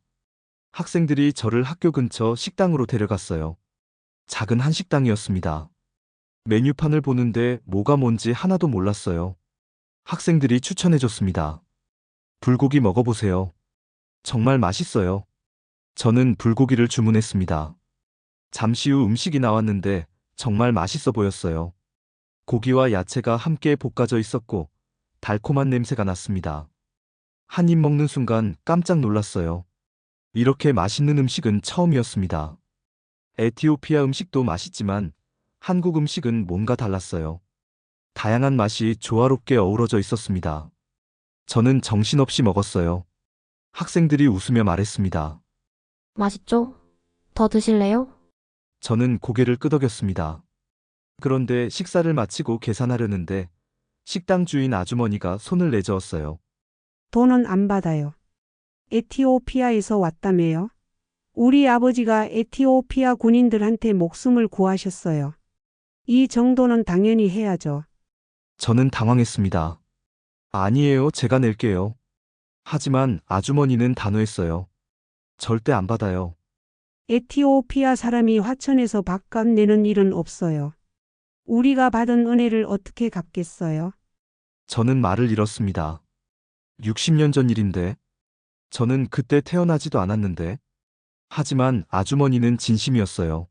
학생들이 저를 학교 근처 식당으로 데려갔어요. 작은 한식당이었습니다. 메뉴판을 보는데 뭐가 뭔지 하나도 몰랐어요. 학생들이 추천해줬습니다. 불고기 먹어보세요. 정말 맛있어요. 저는 불고기를 주문했습니다. 잠시 후 음식이 나왔는데 정말 맛있어 보였어요. 고기와 야채가 함께 볶아져 있었고 달콤한 냄새가 났습니다. 한 입 먹는 순간 깜짝 놀랐어요. 이렇게 맛있는 음식은 처음이었습니다. 에티오피아 음식도 맛있지만 한국 음식은 뭔가 달랐어요. 다양한 맛이 조화롭게 어우러져 있었습니다. 저는 정신없이 먹었어요. 학생들이 웃으며 말했습니다. 맛있죠? 더 드실래요? 저는 고개를 끄덕였습니다. 그런데 식사를 마치고 계산하려는데 식당 주인 아주머니가 손을 내저었어요. 돈은 안 받아요. 에티오피아에서 왔다며요? 우리 아버지가 에티오피아 군인들한테 목숨을 구하셨어요. 이 정도는 당연히 해야죠. 저는 당황했습니다. 아니에요, 제가 낼게요. 하지만 아주머니는 단호했어요. 절대 안 받아요. 에티오피아 사람이 화천에서 밥값 내는 일은 없어요. 우리가 받은 은혜를 어떻게 갚겠어요? 저는 말을 잃었습니다. 60년 전 일인데, 저는 그때 태어나지도 않았는데, 하지만 아주머니는 진심이었어요.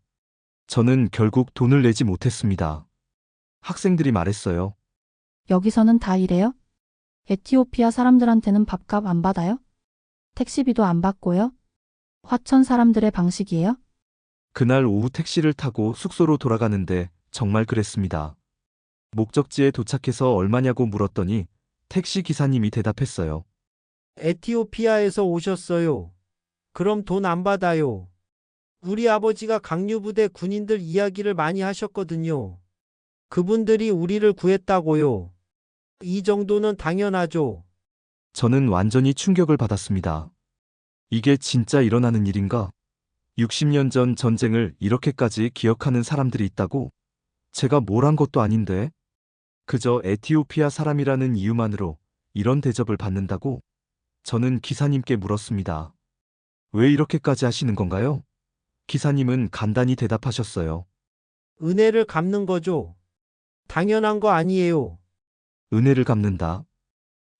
저는 결국 돈을 내지 못했습니다. 학생들이 말했어요. 여기서는 다 이래요? 에티오피아 사람들한테는 밥값 안 받아요? 택시비도 안 받고요? 화천 사람들의 방식이에요? 그날 오후 택시를 타고 숙소로 돌아가는데 정말 그랬습니다. 목적지에 도착해서 얼마냐고 물었더니 택시 기사님이 대답했어요. 에티오피아에서 오셨어요. 그럼 돈 안 받아요. 우리 아버지가 강류부대 군인들 이야기를 많이 하셨거든요. 그분들이 우리를 구했다고요. 이 정도는 당연하죠. 저는 완전히 충격을 받았습니다. 이게 진짜 일어나는 일인가? 60년 전 전쟁을 이렇게까지 기억하는 사람들이 있다고? 제가 뭘 한 것도 아닌데? 그저 에티오피아 사람이라는 이유만으로 이런 대접을 받는다고? 저는 기사님께 물었습니다. 왜 이렇게까지 하시는 건가요? 기사님은 간단히 대답하셨어요. 은혜를 갚는 거죠. 당연한 거 아니에요. 은혜를 갚는다.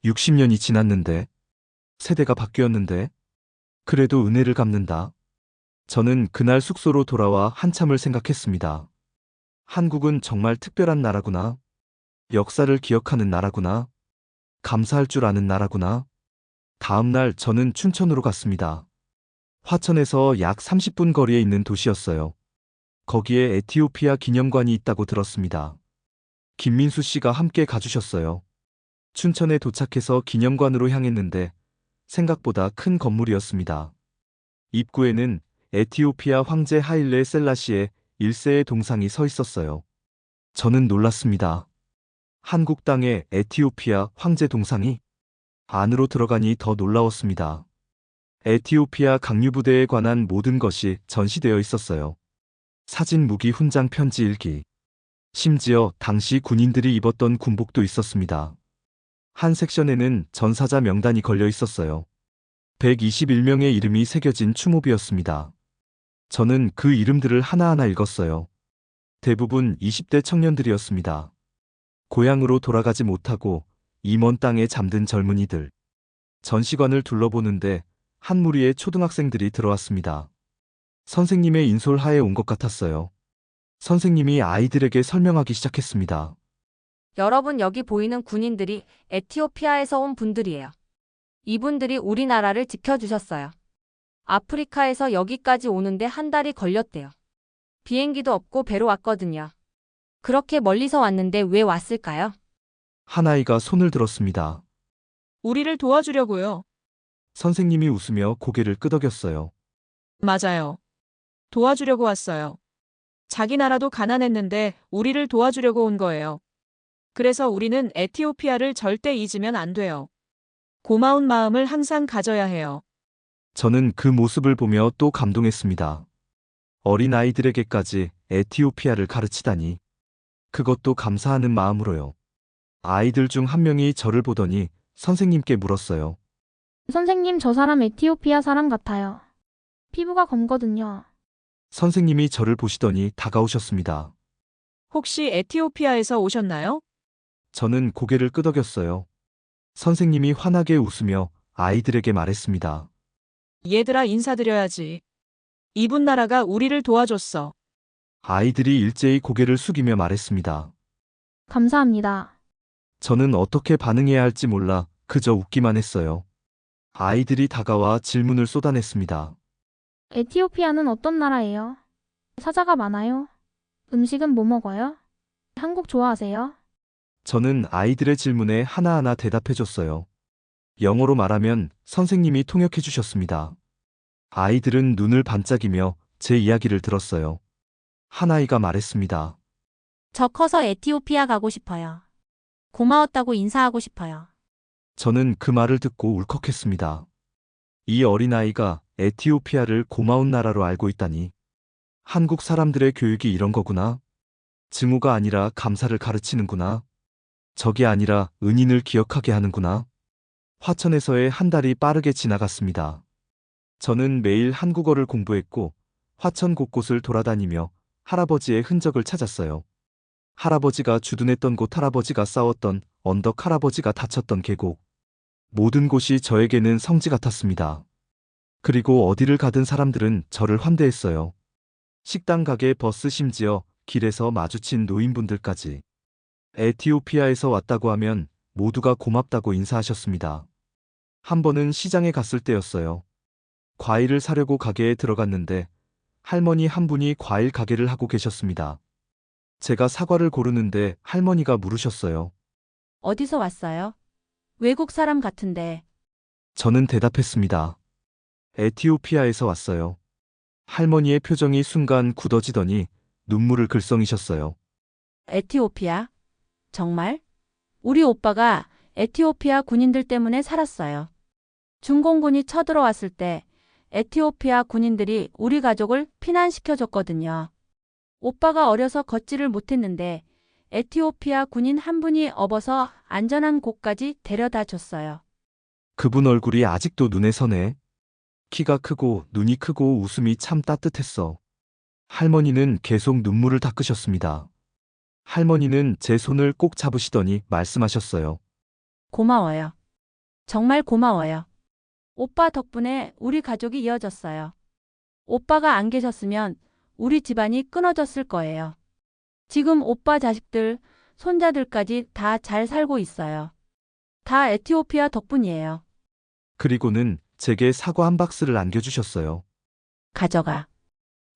60년이 지났는데, 세대가 바뀌었는데, 그래도 은혜를 갚는다. 저는 그날 숙소로 돌아와 한참을 생각했습니다. 한국은 정말 특별한 나라구나. 역사를 기억하는 나라구나. 감사할 줄 아는 나라구나. 다음 날 저는 춘천으로 갔습니다. 화천에서 약 30분 거리에 있는 도시였어요. 거기에 에티오피아 기념관이 있다고 들었습니다. 김민수 씨가 함께 가주셨어요. 춘천에 도착해서 기념관으로 향했는데 생각보다 큰 건물이었습니다. 입구에는 에티오피아 황제 하일레 셀라시의 1세의 동상이 서 있었어요. 저는 놀랐습니다. 한국 땅에 에티오피아 황제 동상이? 안으로 들어가니 더 놀라웠습니다. 에티오피아 강류부대에 관한 모든 것이 전시되어 있었어요. 사진, 무기, 훈장, 편지, 일기. 심지어 당시 군인들이 입었던 군복도 있었습니다. 한 섹션에는 전사자 명단이 걸려 있었어요. 121명의 이름이 새겨진 추모비였습니다. 저는 그 이름들을 하나하나 읽었어요. 대부분 20대 청년들이었습니다. 고향으로 돌아가지 못하고 이 먼 땅에 잠든 젊은이들. 전시관을 둘러보는데 한 무리의 초등학생들이 들어왔습니다. 선생님의 인솔하에 온 것 같았어요. 선생님이 아이들에게 설명하기 시작했습니다. 여러분, 여기 보이는 군인들이 에티오피아에서 온 분들이에요. 이분들이 우리나라를 지켜주셨어요. 아프리카에서 여기까지 오는데 한 달이 걸렸대요. 비행기도 없고 배로 왔거든요. 그렇게 멀리서 왔는데 왜 왔을까요? 한 아이가 손을 들었습니다. 우리를 도와주려고요. 선생님이 웃으며 고개를 끄덕였어요. 맞아요. 도와주려고 왔어요. 자기 나라도 가난했는데 우리를 도와주려고 온 거예요. 그래서 우리는 에티오피아를 절대 잊으면 안 돼요. 고마운 마음을 항상 가져야 해요. 저는 그 모습을 보며 또 감동했습니다. 어린 아이들에게까지 에티오피아를 가르치다니. 그것도 감사하는 마음으로요. 아이들 중 한 명이 저를 보더니 선생님께 물었어요. 선생님, 저 사람 에티오피아 사람 같아요. 피부가 검거든요. 선생님이 저를 보시더니 다가오셨습니다. 혹시 에티오피아에서 오셨나요? 저는 고개를 끄덕였어요. 선생님이 환하게 웃으며 아이들에게 말했습니다. 얘들아, 인사드려야지. 이분 나라가 우리를 도와줬어. 아이들이 일제히 고개를 숙이며 말했습니다. 감사합니다. 저는 어떻게 반응해야 할지 몰라 그저 웃기만 했어요. 아이들이 다가와 질문을 쏟아냈습니다. 에티오피아는 어떤 나라예요? 사자가 많아요? 음식은 뭐 먹어요? 한국 좋아하세요? 저는 아이들의 질문에 하나하나 대답해줬어요. 영어로 말하면 선생님이 통역해 주셨습니다. 아이들은 눈을 반짝이며 제 이야기를 들었어요. 한 아이가 말했습니다. 저 커서 에티오피아 가고 싶어요. 고마웠다고 인사하고 싶어요. 저는 그 말을 듣고 울컥했습니다. 이 어린아이가 에티오피아를 고마운 나라로 알고 있다니. 한국 사람들의 교육이 이런 거구나. 증오가 아니라 감사를 가르치는구나. 적이 아니라 은인을 기억하게 하는구나. 화천에서의 한 달이 빠르게 지나갔습니다. 저는 매일 한국어를 공부했고 화천 곳곳을 돌아다니며 할아버지의 흔적을 찾았어요. 할아버지가 주둔했던 곳, 할아버지가 싸웠던 언덕, 할아버지가 다쳤던 계곡. 모든 곳이 저에게는 성지 같았습니다. 그리고 어디를 가든 사람들은 저를 환대했어요. 식당, 가게, 버스, 심지어 길에서 마주친 노인분들까지. 에티오피아에서 왔다고 하면 모두가 고맙다고 인사하셨습니다. 한 번은 시장에 갔을 때였어요. 과일을 사려고 가게에 들어갔는데 할머니 한 분이 과일 가게를 하고 계셨습니다. 제가 사과를 고르는데 할머니가 물으셨어요. 어디서 왔어요? 외국 사람 같은데. 저는 대답했습니다. 에티오피아에서 왔어요. 할머니의 표정이 순간 굳어지더니 눈물을 글썽이셨어요. 에티오피아? 정말? 우리 오빠가 에티오피아 군인들 때문에 살았어요. 중공군이 쳐들어왔을 때 에티오피아 군인들이 우리 가족을 피난시켜줬거든요. 오빠가 어려서 걷지를 못했는데 에티오피아 군인 한 분이 업어서 안전한 곳까지 데려다 줬어요. 그분 얼굴이 아직도 눈에 서네. 키가 크고 눈이 크고 웃음이 참 따뜻했어. 할머니는 계속 눈물을 닦으셨습니다. 할머니는 제 손을 꼭 잡으시더니 말씀하셨어요. 고마워요. 정말 고마워요. 오빠 덕분에 우리 가족이 이어졌어요. 오빠가 안 계셨으면 우리 집안이 끊어졌을 거예요. 지금 오빠 자식들, 손자들까지 다 잘 살고 있어요. 다 에티오피아 덕분이에요. 그리고는 제게 사과 한 박스를 안겨주셨어요. 가져가.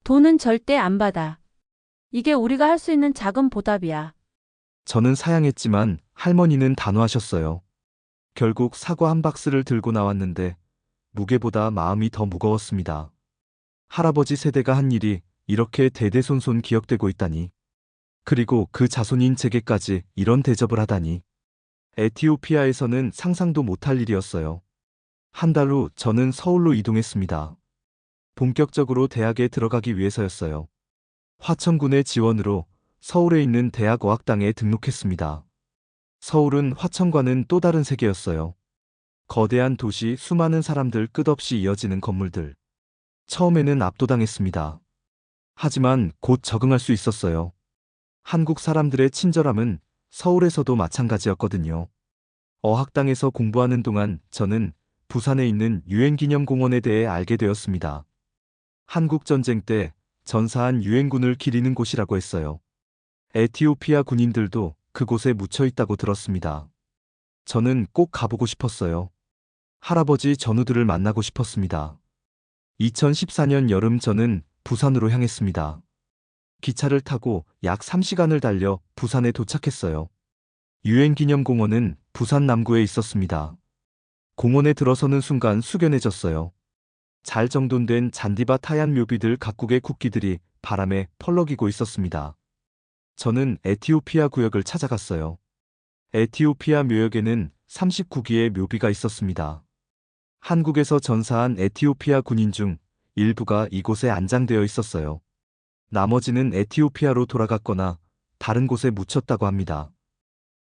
돈은 절대 안 받아. 이게 우리가 할 수 있는 작은 보답이야. 저는 사양했지만 할머니는 단호하셨어요. 결국 사과 한 박스를 들고 나왔는데 무게보다 마음이 더 무거웠습니다. 할아버지 세대가 한 일이 이렇게 대대손손 기억되고 있다니. 그리고 그 자손인 제게까지 이런 대접을 하다니. 에티오피아에서는 상상도 못할 일이었어요. 한 달 후 저는 서울로 이동했습니다. 본격적으로 대학에 들어가기 위해서였어요. 화천군의 지원으로 서울에 있는 대학어학당에 등록했습니다. 서울은 화천과는 또 다른 세계였어요. 거대한 도시, 수많은 사람들, 끝없이 이어지는 건물들. 처음에는 압도당했습니다. 하지만 곧 적응할 수 있었어요. 한국 사람들의 친절함은 서울에서도 마찬가지였거든요. 어학당에서 공부하는 동안 저는 부산에 있는 유엔기념공원에 대해 알게 되었습니다. 한국전쟁 때 전사한 유엔군을 기리는 곳이라고 했어요. 에티오피아 군인들도 그곳에 묻혀 있다고 들었습니다. 저는 꼭 가보고 싶었어요. 할아버지 전우들을 만나고 싶었습니다. 2014년 여름 저는 부산으로 향했습니다. 기차를 타고 약 3시간을 달려 부산에 도착했어요. 유엔기념공원은 부산 남구에 있었습니다. 공원에 들어서는 순간 숙연해졌어요. 잘 정돈된 잔디밭 하얀 묘비들, 각국의 국기들이 바람에 펄럭이고 있었습니다. 저는 에티오피아 구역을 찾아갔어요. 에티오피아 묘역에는 39기의 묘비가 있었습니다. 한국에서 전사한 에티오피아 군인 중 일부가 이곳에 안장되어 있었어요. 나머지는 에티오피아로 돌아갔거나 다른 곳에 묻혔다고 합니다.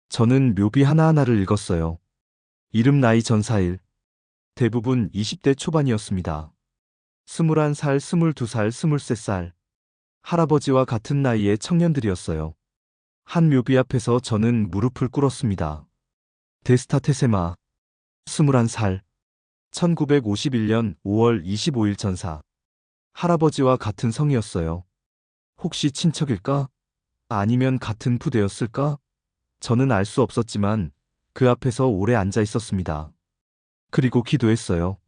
저는 묘비 하나하나를 읽었어요. 이름, 나이, 전사일. 대부분 20대 초반이었습니다. 21살, 22살, 23살. 할아버지와 같은 나이의 청년들이었어요. 한 묘비 앞에서 저는 무릎을 꿇었습니다. 데스타 테세마. 21살. 1951년 5월 25일 전사. 할아버지와 같은 성이었어요. 혹시 친척일까? 아니면 같은 부대였을까? 저는 알 수 없었지만 그 앞에서 오래 앉아 있었습니다. 그리고 기도했어요.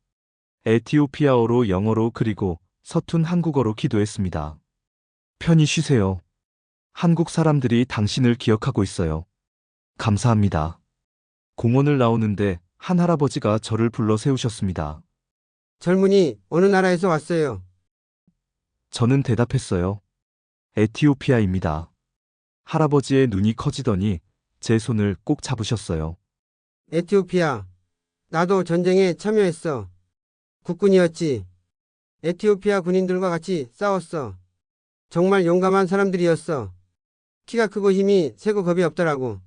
에티오피아어로, 영어로, 그리고 서툰 한국어로 기도했습니다. 편히 쉬세요. 한국 사람들이 당신을 기억하고 있어요. 감사합니다. 공원을 나오는데 한 할아버지가 저를 불러 세우셨습니다. 젊은이, 어느 나라에서 왔어요? 저는 대답했어요. 에티오피아입니다. 할아버지의 눈이 커지더니 제 손을 꼭 잡으셨어요. 에티오피아. 나도 전쟁에 참여했어. 국군이었지. 에티오피아 군인들과 같이 싸웠어. 정말 용감한 사람들이었어. 키가 크고 힘이 세고 겁이 없더라고.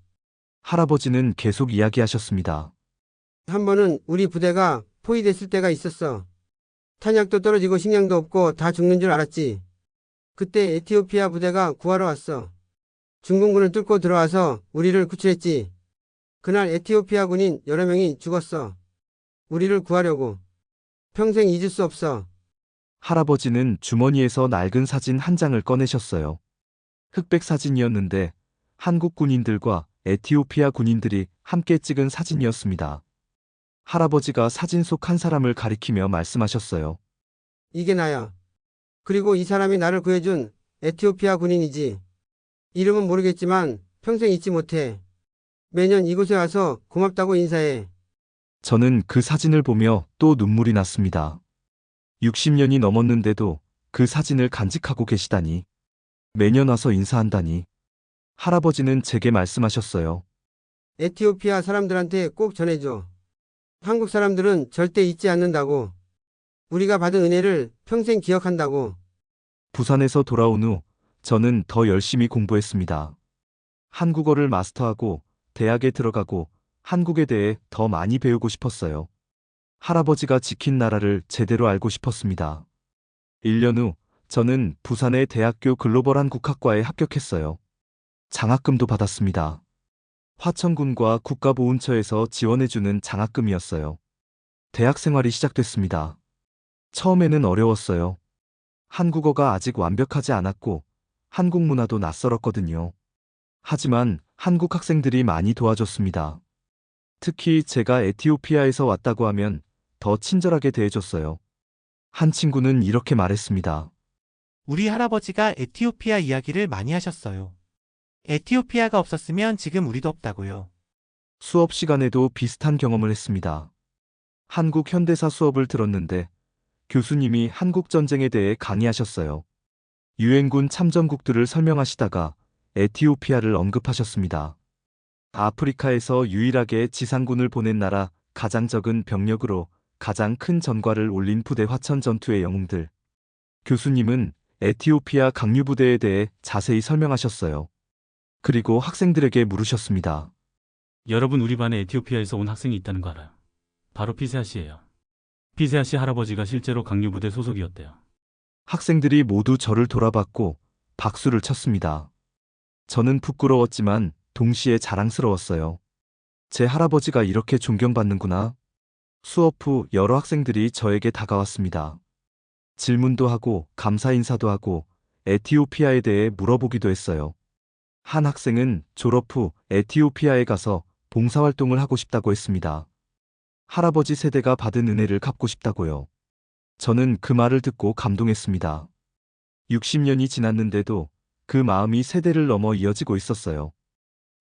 할아버지는 계속 이야기하셨습니다. 한 번은 우리 부대가 포위됐을 때가 있었어. 탄약도 떨어지고 식량도 없고 다 죽는 줄 알았지. 그때 에티오피아 부대가 구하러 왔어. 중공군을 뚫고 들어와서 우리를 구출했지. 그날 에티오피아 군인 여러 명이 죽었어. 우리를 구하려고. 평생 잊을 수 없어. 할아버지는 주머니에서 낡은 사진 한 장을 꺼내셨어요. 흑백 사진이었는데 한국 군인들과 에티오피아 군인들이 함께 찍은 사진이었습니다. 할아버지가 사진 속 한 사람을 가리키며 말씀하셨어요. 이게 나야. 그리고 이 사람이 나를 구해준 에티오피아 군인이지. 이름은 모르겠지만 평생 잊지 못해. 매년 이곳에 와서 고맙다고 인사해. 저는 그 사진을 보며 또 눈물이 났습니다. 60년이 넘었는데도 그 사진을 간직하고 계시다니. 매년 와서 인사한다니. 할아버지는 제게 말씀하셨어요. 에티오피아 사람들한테 꼭 전해줘. 한국 사람들은 절대 잊지 않는다고. 우리가 받은 은혜를 평생 기억한다고. 부산에서 돌아온 후 저는 더 열심히 공부했습니다. 한국어를 마스터하고 대학에 들어가고 한국에 대해 더 많이 배우고 싶었어요. 할아버지가 지킨 나라를 제대로 알고 싶었습니다. 1년 후 저는 부산의 대학교 글로벌 한국학과에 합격했어요. 장학금도 받았습니다. 화천군과 국가보훈처에서 지원해주는 장학금이었어요. 대학 생활이 시작됐습니다. 처음에는 어려웠어요. 한국어가 아직 완벽하지 않았고 한국 문화도 낯설었거든요. 하지만 한국 학생들이 많이 도와줬습니다. 특히 제가 에티오피아에서 왔다고 하면 더 친절하게 대해줬어요. 한 친구는 이렇게 말했습니다. 우리 할아버지가 에티오피아 이야기를 많이 하셨어요. 에티오피아가 없었으면 지금 우리도 없다고요. 수업 시간에도 비슷한 경험을 했습니다. 한국 현대사 수업을 들었는데 교수님이 한국 전쟁에 대해 강의하셨어요. 유엔군 참전국들을 설명하시다가 에티오피아를 언급하셨습니다. 아프리카에서 유일하게 지상군을 보낸 나라, 가장 적은 병력으로 가장 큰 전과를 올린 부대 화천 전투의 영웅들. 교수님은 에티오피아 강류부대에 대해 자세히 설명하셨어요. 그리고 학생들에게 물으셨습니다. 여러분, 우리 반에 에티오피아에서 온 학생이 있다는 거 알아요? 바로 피세아 씨예요. 피세아 씨 할아버지가 실제로 강류부대 소속이었대요. 학생들이 모두 저를 돌아봤고 박수를 쳤습니다. 저는 부끄러웠지만 동시에 자랑스러웠어요. 제 할아버지가 이렇게 존경받는구나. 수업 후 여러 학생들이 저에게 다가왔습니다. 질문도 하고 감사 인사도 하고 에티오피아에 대해 물어보기도 했어요. 한 학생은 졸업 후 에티오피아에 가서 봉사활동을 하고 싶다고 했습니다. 할아버지 세대가 받은 은혜를 갚고 싶다고요. 저는 그 말을 듣고 감동했습니다. 60년이 지났는데도 그 마음이 세대를 넘어 이어지고 있었어요.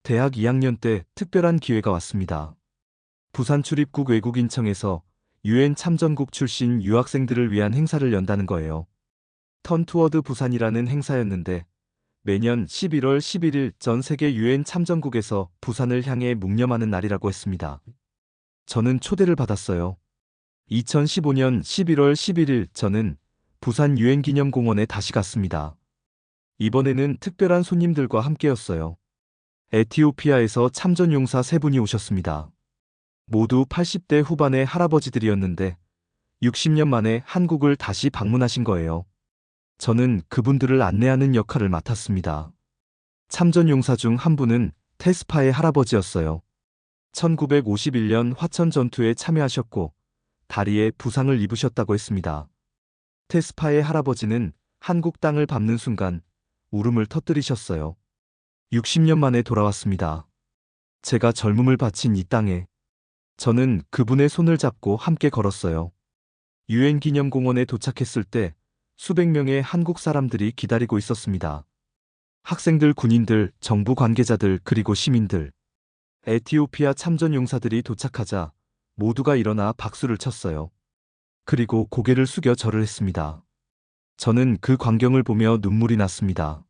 대학 2학년 때 특별한 기회가 왔습니다. 부산 출입국 외국인청에서 유엔 참전국 출신 유학생들을 위한 행사를 연다는 거예요. 턴투워드 부산이라는 행사였는데 매년 11월 11일 전 세계 유엔 참전국에서 부산을 향해 묵념하는 날이라고 했습니다. 저는 초대를 받았어요. 2015년 11월 11일 저는 부산 유엔 기념공원에 다시 갔습니다. 이번에는 특별한 손님들과 함께였어요. 에티오피아에서 참전용사 3분이 오셨습니다. 모두 80대 후반의 할아버지들이었는데 60년 만에 한국을 다시 방문하신 거예요. 저는 그분들을 안내하는 역할을 맡았습니다. 참전용사 중 한 분은 테스파의 할아버지였어요. 1951년 화천 전투에 참여하셨고 다리에 부상을 입으셨다고 했습니다. 테스파의 할아버지는 한국 땅을 밟는 순간 울음을 터뜨리셨어요. 60년 만에 돌아왔습니다. 제가 젊음을 바친 이 땅에 저는 그분의 손을 잡고 함께 걸었어요. 유엔 기념공원에 도착했을 때 수백 명의 한국 사람들이 기다리고 있었습니다. 학생들, 군인들, 정부 관계자들, 그리고 시민들. 에티오피아 참전 용사들이 도착하자 모두가 일어나 박수를 쳤어요. 그리고 고개를 숙여 절을 했습니다. 저는 그 광경을 보며 눈물이 났습니다.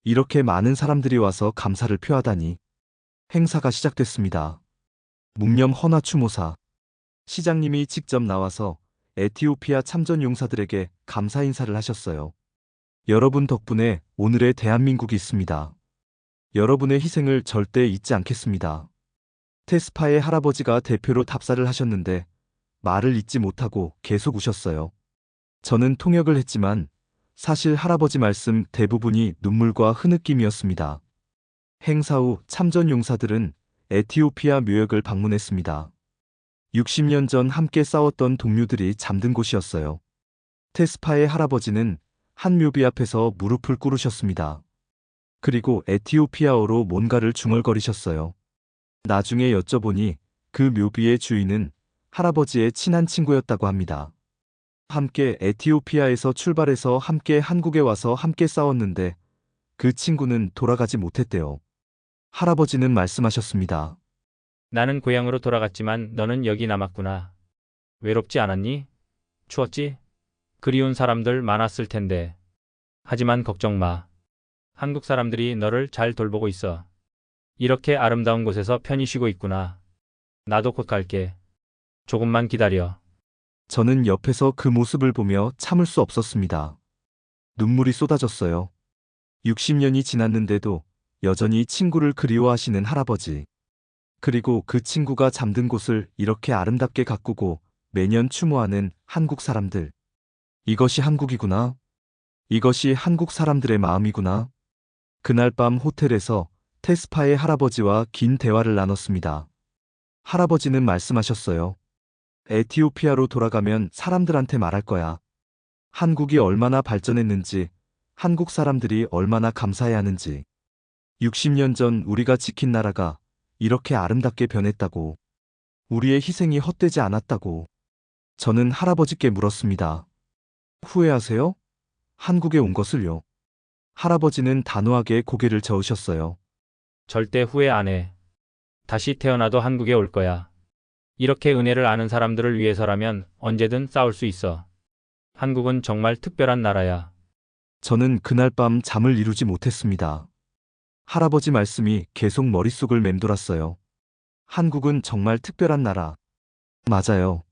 이렇게 많은 사람들이 와서 감사를 표하다니. 행사가 시작됐습니다. 묵념 헌화 추모사. 시장님이 직접 나와서 에티오피아 참전 용사들에게 감사 인사를 하셨어요. 여러분 덕분에 오늘의 대한민국이 있습니다. 여러분의 희생을 절대 잊지 않겠습니다. 테스파의 할아버지가 대표로 답사를 하셨는데 말을 잇지 못하고 계속 우셨어요. 저는 통역을 했지만 사실 할아버지 말씀 대부분이 눈물과 흐느낌이었습니다. 행사 후 참전 용사들은 에티오피아 묘역을 방문했습니다. 60년 전 함께 싸웠던 동료들이 잠든 곳이었어요. 테스파의 할아버지는 한 묘비 앞에서 무릎을 꿇으셨습니다. 그리고 에티오피아어로 뭔가를 중얼거리셨어요. 나중에 여쭤보니 그 묘비의 주인은 할아버지의 친한 친구였다고 합니다. 함께 에티오피아에서 출발해서 함께 한국에 와서 함께 싸웠는데 그 친구는 돌아가지 못했대요. 할아버지는 말씀하셨습니다. 나는 고향으로 돌아갔지만 너는 여기 남았구나. 외롭지 않았니? 추웠지? 그리운 사람들 많았을 텐데. 하지만 걱정 마. 한국 사람들이 너를 잘 돌보고 있어. 이렇게 아름다운 곳에서 편히 쉬고 있구나. 나도 곧 갈게. 조금만 기다려. 저는 옆에서 그 모습을 보며 참을 수 없었습니다. 눈물이 쏟아졌어요. 60년이 지났는데도 여전히 친구를 그리워하시는 할아버지. 그리고 그 친구가 잠든 곳을 이렇게 아름답게 가꾸고 매년 추모하는 한국 사람들. 이것이 한국이구나. 이것이 한국 사람들의 마음이구나. 그날 밤 호텔에서 테스파의 할아버지와 긴 대화를 나눴습니다. 할아버지는 말씀하셨어요. 에티오피아로 돌아가면 사람들한테 말할 거야. 한국이 얼마나 발전했는지, 한국 사람들이 얼마나 감사해야 하는지. 60년 전 우리가 지킨 나라가 이렇게 아름답게 변했다고. 우리의 희생이 헛되지 않았다고. 저는 할아버지께 물었습니다. 후회하세요? 한국에 온 것을요. 할아버지는 단호하게 고개를 저으셨어요. 절대 후회 안 해. 다시 태어나도 한국에 올 거야. 이렇게 은혜를 아는 사람들을 위해서라면 언제든 싸울 수 있어. 한국은 정말 특별한 나라야. 저는 그날 밤 잠을 이루지 못했습니다. 할아버지 말씀이 계속 머릿속을 맴돌았어요. 한국은 정말 특별한 나라. 맞아요.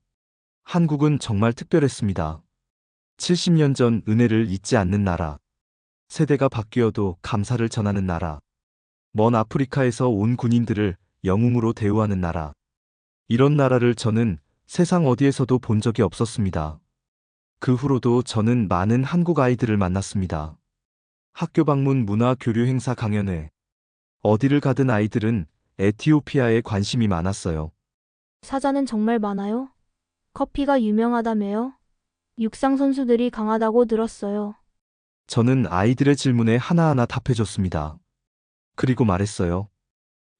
한국은 정말 특별했습니다. 70년 전 은혜를 잊지 않는 나라. 세대가 바뀌어도 감사를 전하는 나라. 먼 아프리카에서 온 군인들을 영웅으로 대우하는 나라. 이런 나라를 저는 세상 어디에서도 본 적이 없었습니다. 그 후로도 저는 많은 한국 아이들을 만났습니다. 학교 방문 문화 교류 행사 강연회. 어디를 가든 아이들은 에티오피아에 관심이 많았어요. 사자는 정말 많아요? 커피가 유명하다며요? 육상 선수들이 강하다고 들었어요. 저는 아이들의 질문에 하나하나 답해줬습니다. 그리고 말했어요.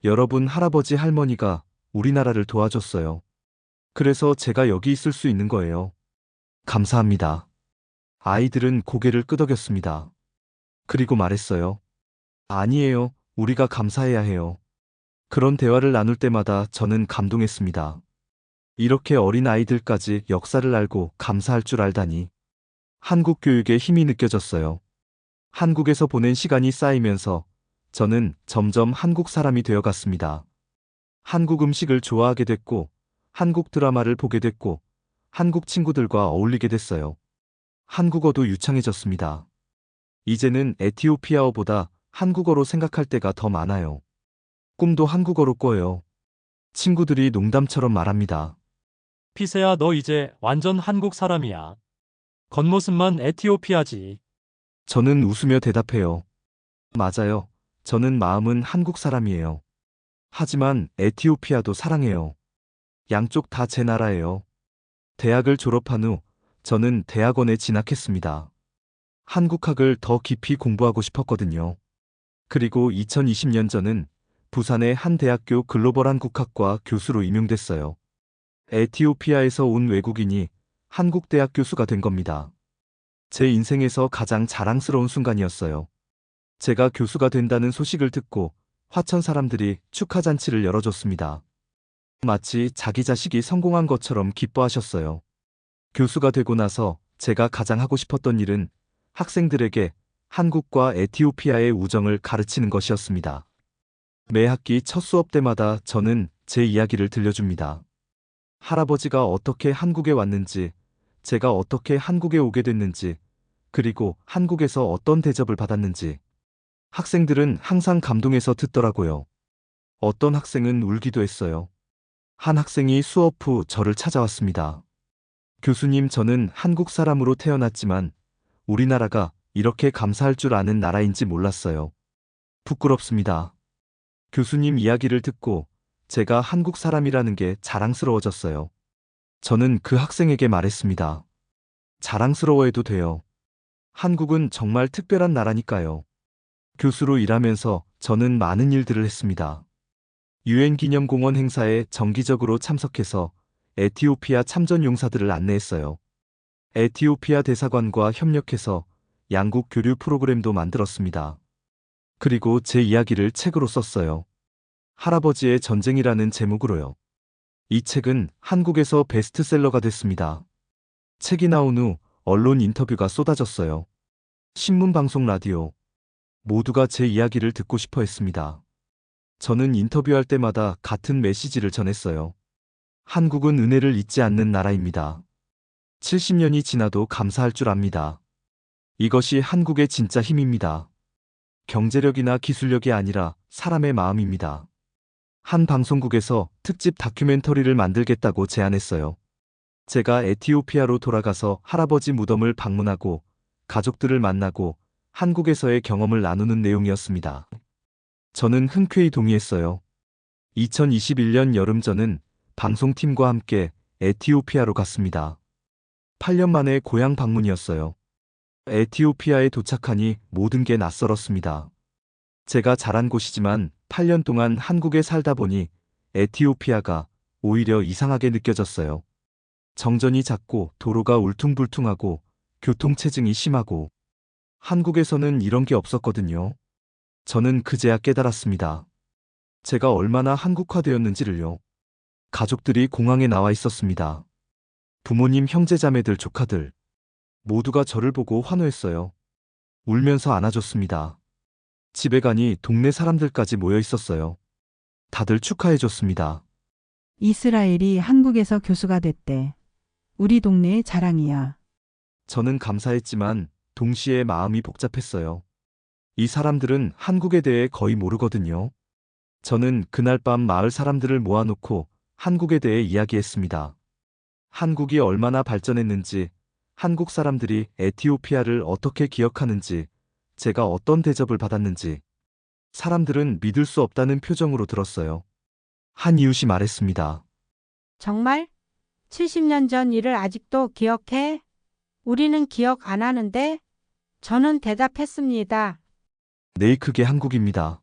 여러분 할아버지 할머니가 우리나라를 도와줬어요. 그래서 제가 여기 있을 수 있는 거예요. 감사합니다. 아이들은 고개를 끄덕였습니다. 그리고 말했어요. 아니에요. 우리가 감사해야 해요. 그런 대화를 나눌 때마다 저는 감동했습니다. 이렇게 어린 아이들까지 역사를 알고 감사할 줄 알다니. 한국 교육의 힘이 느껴졌어요. 한국에서 보낸 시간이 쌓이면서 저는 점점 한국 사람이 되어갔습니다. 한국 음식을 좋아하게 됐고, 한국 드라마를 보게 됐고, 한국 친구들과 어울리게 됐어요. 한국어도 유창해졌습니다. 이제는 에티오피아어보다 한국어로 생각할 때가 더 많아요. 꿈도 한국어로 꿔요. 친구들이 농담처럼 말합니다. 피세야, 너 이제 완전 한국 사람이야. 겉모습만 에티오피아지. 저는 웃으며 대답해요. 맞아요. 저는 마음은 한국 사람이에요. 하지만 에티오피아도 사랑해요. 양쪽 다 제 나라예요. 대학을 졸업한 후 저는 대학원에 진학했습니다. 한국학을 더 깊이 공부하고 싶었거든요. 그리고 2020년 저는 부산의 한 대학교 글로벌 한국학과 교수로 임용됐어요. 에티오피아에서 온 외국인이 한국 대학 교수가 된 겁니다. 제 인생에서 가장 자랑스러운 순간이었어요. 제가 교수가 된다는 소식을 듣고 화천 사람들이 축하잔치를 열어줬습니다. 마치 자기 자식이 성공한 것처럼 기뻐하셨어요. 교수가 되고 나서 제가 가장 하고 싶었던 일은 학생들에게 한국과 에티오피아의 우정을 가르치는 것이었습니다. 매 학기 첫 수업 때마다 저는 제 이야기를 들려줍니다. 할아버지가 어떻게 한국에 왔는지, 제가 어떻게 한국에 오게 됐는지, 그리고 한국에서 어떤 대접을 받았는지. 학생들은 항상 감동해서 듣더라고요. 어떤 학생은 울기도 했어요. 한 학생이 수업 후 저를 찾아왔습니다. 교수님, 저는 한국 사람으로 태어났지만 우리나라가 이렇게 감사할 줄 아는 나라인지 몰랐어요. 부끄럽습니다. 교수님 이야기를 듣고 제가 한국 사람이라는 게 자랑스러워졌어요. 저는 그 학생에게 말했습니다. 자랑스러워해도 돼요. 한국은 정말 특별한 나라니까요. 교수로 일하면서 저는 많은 일들을 했습니다. 유엔 기념공원 행사에 정기적으로 참석해서 에티오피아 참전 용사들을 안내했어요. 에티오피아 대사관과 협력해서 양국 교류 프로그램도 만들었습니다. 그리고 제 이야기를 책으로 썼어요. 할아버지의 전쟁이라는 제목으로요. 이 책은 한국에서 베스트셀러가 됐습니다. 책이 나온 후 언론 인터뷰가 쏟아졌어요. 신문, 방송, 라디오. 모두가 제 이야기를 듣고 싶어 했습니다. 저는 인터뷰할 때마다 같은 메시지를 전했어요. 한국은 은혜를 잊지 않는 나라입니다. 70년이 지나도 감사할 줄 압니다. 이것이 한국의 진짜 힘입니다. 경제력이나 기술력이 아니라 사람의 마음입니다. 한 방송국에서 특집 다큐멘터리를 만들겠다고 제안했어요. 제가 에티오피아로 돌아가서 할아버지 무덤을 방문하고 가족들을 만나고 한국에서의 경험을 나누는 내용이었습니다. 저는 흔쾌히 동의했어요. 2021년 여름 저는 방송팀과 함께 에티오피아로 갔습니다. 8년 만에 고향 방문이었어요. 에티오피아에 도착하니 모든 게 낯설었습니다. 제가 자란 곳이지만 8년 동안 한국에 살다 보니 에티오피아가 오히려 이상하게 느껴졌어요. 정전이 잦고 도로가 울퉁불퉁하고 교통체증이 심하고 한국에서는 이런 게 없었거든요. 저는 그제야 깨달았습니다. 제가 얼마나 한국화되었는지를요. 가족들이 공항에 나와 있었습니다. 부모님, 형제자매들, 조카들 모두가 저를 보고 환호했어요. 울면서 안아줬습니다. 집에 가니 동네 사람들까지 모여 있었어요. 다들 축하해줬습니다. 이스라엘이 한국에서 교수가 됐대. 우리 동네의 자랑이야. 저는 감사했지만 동시에 마음이 복잡했어요. 이 사람들은 한국에 대해 거의 모르거든요. 저는 그날 밤 마을 사람들을 모아놓고 한국에 대해 이야기했습니다. 한국이 얼마나 발전했는지, 한국 사람들이 에티오피아를 어떻게 기억하는지, 제가 어떤 대접을 받았는지. 사람들은 믿을 수 없다는 표정으로 들었어요. 한 이웃이 말했습니다. 정말? 70년 전 일을 아직도 기억해? 우리는 기억 안 하는데? 저는 대답했습니다. 네, 그게 한국입니다.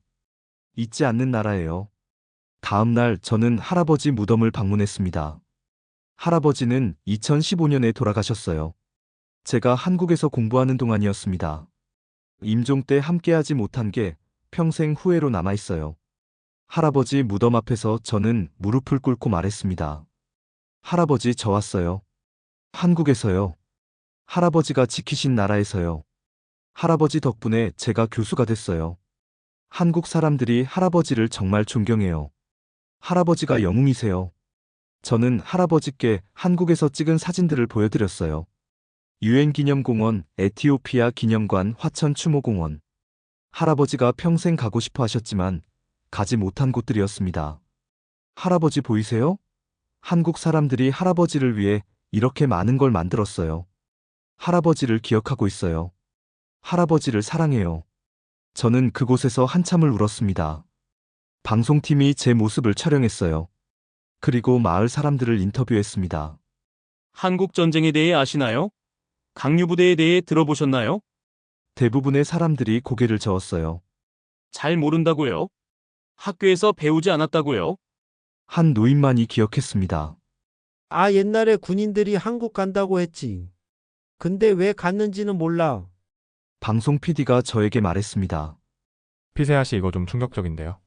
잊지 않는 나라예요. 다음 날 저는 할아버지 무덤을 방문했습니다. 할아버지는 2015년에 돌아가셨어요. 제가 한국에서 공부하는 동안이었습니다. 임종 때 함께하지 못한 게 평생 후회로 남아있어요. 할아버지 무덤 앞에서 저는 무릎을 꿇고 말했습니다. 할아버지, 저 왔어요. 한국에서요. 할아버지가 지키신 나라에서요. 할아버지 덕분에 제가 교수가 됐어요. 한국 사람들이 할아버지를 정말 존경해요. 할아버지가 영웅이세요. 저는 할아버지께 한국에서 찍은 사진들을 보여드렸어요. 유엔 기념공원, 에티오피아 기념관, 화천 추모공원. 할아버지가 평생 가고 싶어 하셨지만 가지 못한 곳들이었습니다. 할아버지 보이세요? 한국 사람들이 할아버지를 위해 이렇게 많은 걸 만들었어요. 할아버지를 기억하고 있어요. 할아버지를 사랑해요. 저는 그곳에서 한참을 울었습니다. 방송팀이 제 모습을 촬영했어요. 그리고 마을 사람들을 인터뷰했습니다. 한국 전쟁에 대해 아시나요? 강류부대에 대해 들어보셨나요? 대부분의 사람들이 고개를 저었어요. 잘 모른다고요? 학교에서 배우지 않았다고요? 한 노인만이 기억했습니다. 아, 옛날에 군인들이 한국 간다고 했지. 근데 왜 갔는지는 몰라. 방송 PD가 저에게 말했습니다. 피세아 씨, 이거 좀 충격적인데요.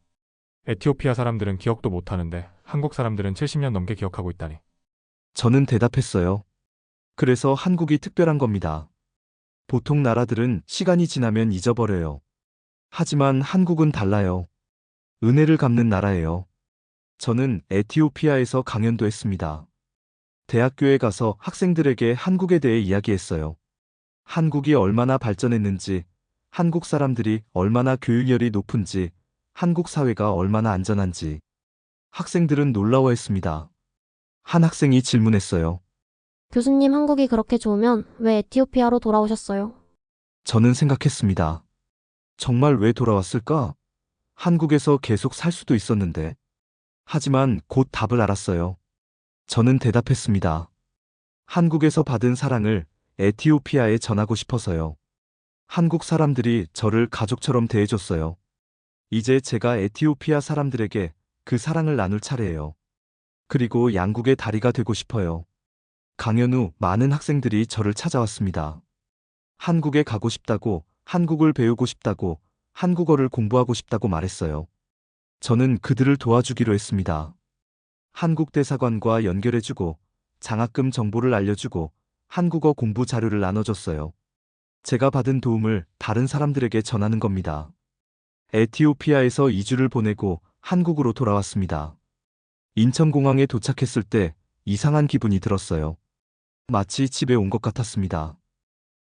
에티오피아 사람들은 기억도 못하는데 한국 사람들은 70년 넘게 기억하고 있다니. 저는 대답했어요. 그래서 한국이 특별한 겁니다. 보통 나라들은 시간이 지나면 잊어버려요. 하지만 한국은 달라요. 은혜를 갚는 나라예요. 저는 에티오피아에서 강연도 했습니다. 대학교에 가서 학생들에게 한국에 대해 이야기했어요. 한국이 얼마나 발전했는지, 한국 사람들이 얼마나 교육열이 높은지, 한국 사회가 얼마나 안전한지. 학생들은 놀라워했습니다. 한 학생이 질문했어요. 교수님, 한국이 그렇게 좋으면 왜 에티오피아로 돌아오셨어요? 저는 생각했습니다. 정말 왜 돌아왔을까? 한국에서 계속 살 수도 있었는데. 하지만 곧 답을 알았어요. 저는 대답했습니다. 한국에서 받은 사랑을 에티오피아에 전하고 싶어서요. 한국 사람들이 저를 가족처럼 대해줬어요. 이제 제가 에티오피아 사람들에게 그 사랑을 나눌 차례예요. 그리고 양국의 다리가 되고 싶어요. 강연 후 많은 학생들이 저를 찾아왔습니다. 한국에 가고 싶다고, 한국을 배우고 싶다고, 한국어를 공부하고 싶다고 말했어요. 저는 그들을 도와주기로 했습니다. 한국 대사관과 연결해주고, 장학금 정보를 알려주고, 한국어 공부 자료를 나눠줬어요. 제가 받은 도움을 다른 사람들에게 전하는 겁니다. 에티오피아에서 2주를 보내고 한국으로 돌아왔습니다. 인천공항에 도착했을 때 이상한 기분이 들었어요. 마치 집에 온 것 같았습니다.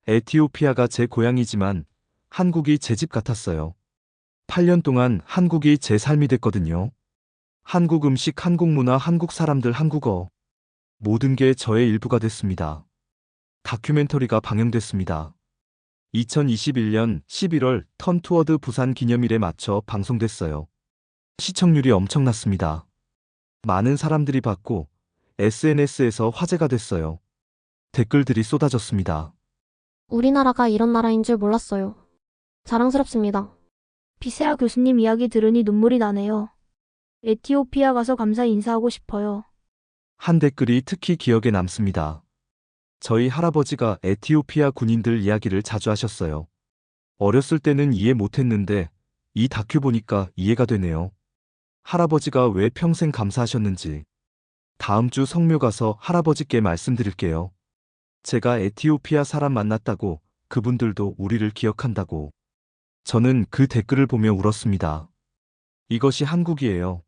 에티오피아가 제 고향이지만 한국이 제 집 같았어요. 8년 동안 한국이 제 삶이 됐거든요. 한국 음식, 한국 문화, 한국 사람들, 한국어. 모든 게 저의 일부가 됐습니다. 다큐멘터리가 방영됐습니다. 2021년 11월 턴투어드 부산 기념일에 맞춰 방송됐어요. 시청률이 엄청났습니다. 많은 사람들이 봤고 SNS에서 화제가 됐어요. 댓글들이 쏟아졌습니다. 우리나라가 이런 나라인 줄 몰랐어요. 자랑스럽습니다. 피세아 교수님 이야기 들으니 눈물이 나네요. 에티오피아 가서 감사 인사하고 싶어요. 한 댓글이 특히 기억에 남습니다. 저희 할아버지가 에티오피아 군인들 이야기를 자주 하셨어요. 어렸을 때는 이해 못했는데 이 다큐 보니까 이해가 되네요. 할아버지가 왜 평생 감사하셨는지. 다음 주 성묘 가서 할아버지께 말씀드릴게요. 제가 에티오피아 사람 만났다고, 그분들도 우리를 기억한다고. 저는 그 댓글을 보며 울었습니다. 이것이 한국이에요.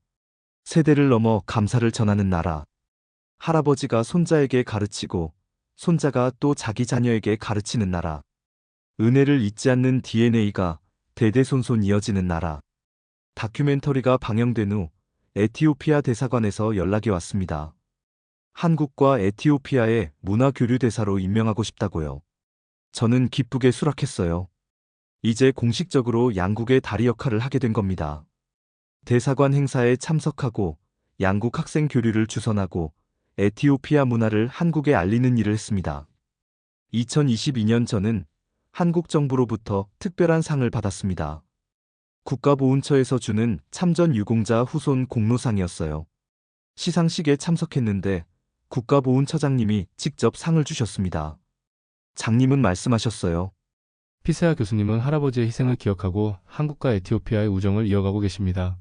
세대를 넘어 감사를 전하는 나라. 할아버지가 손자에게 가르치고 손자가 또 자기 자녀에게 가르치는 나라. 은혜를 잊지 않는 DNA가 대대손손 이어지는 나라. 다큐멘터리가 방영된 후 에티오피아 대사관에서 연락이 왔습니다. 한국과 에티오피아의 문화교류 대사로 임명하고 싶다고요. 저는 기쁘게 수락했어요. 이제 공식적으로 양국의 다리 역할을 하게 된 겁니다. 대사관 행사에 참석하고 양국 학생 교류를 주선하고 에티오피아 문화를 한국에 알리는 일을 했습니다. 2022년 저는 한국 정부로부터 특별한 상을 받았습니다. 국가보훈처에서 주는 참전 유공자 후손 공로상이었어요. 시상식에 참석했는데 국가보훈처장님이 직접 상을 주셨습니다. 장님은 말씀하셨어요. 피세아 교수님은 할아버지의 희생을 기억하고 한국과 에티오피아의 우정을 이어가고 계십니다.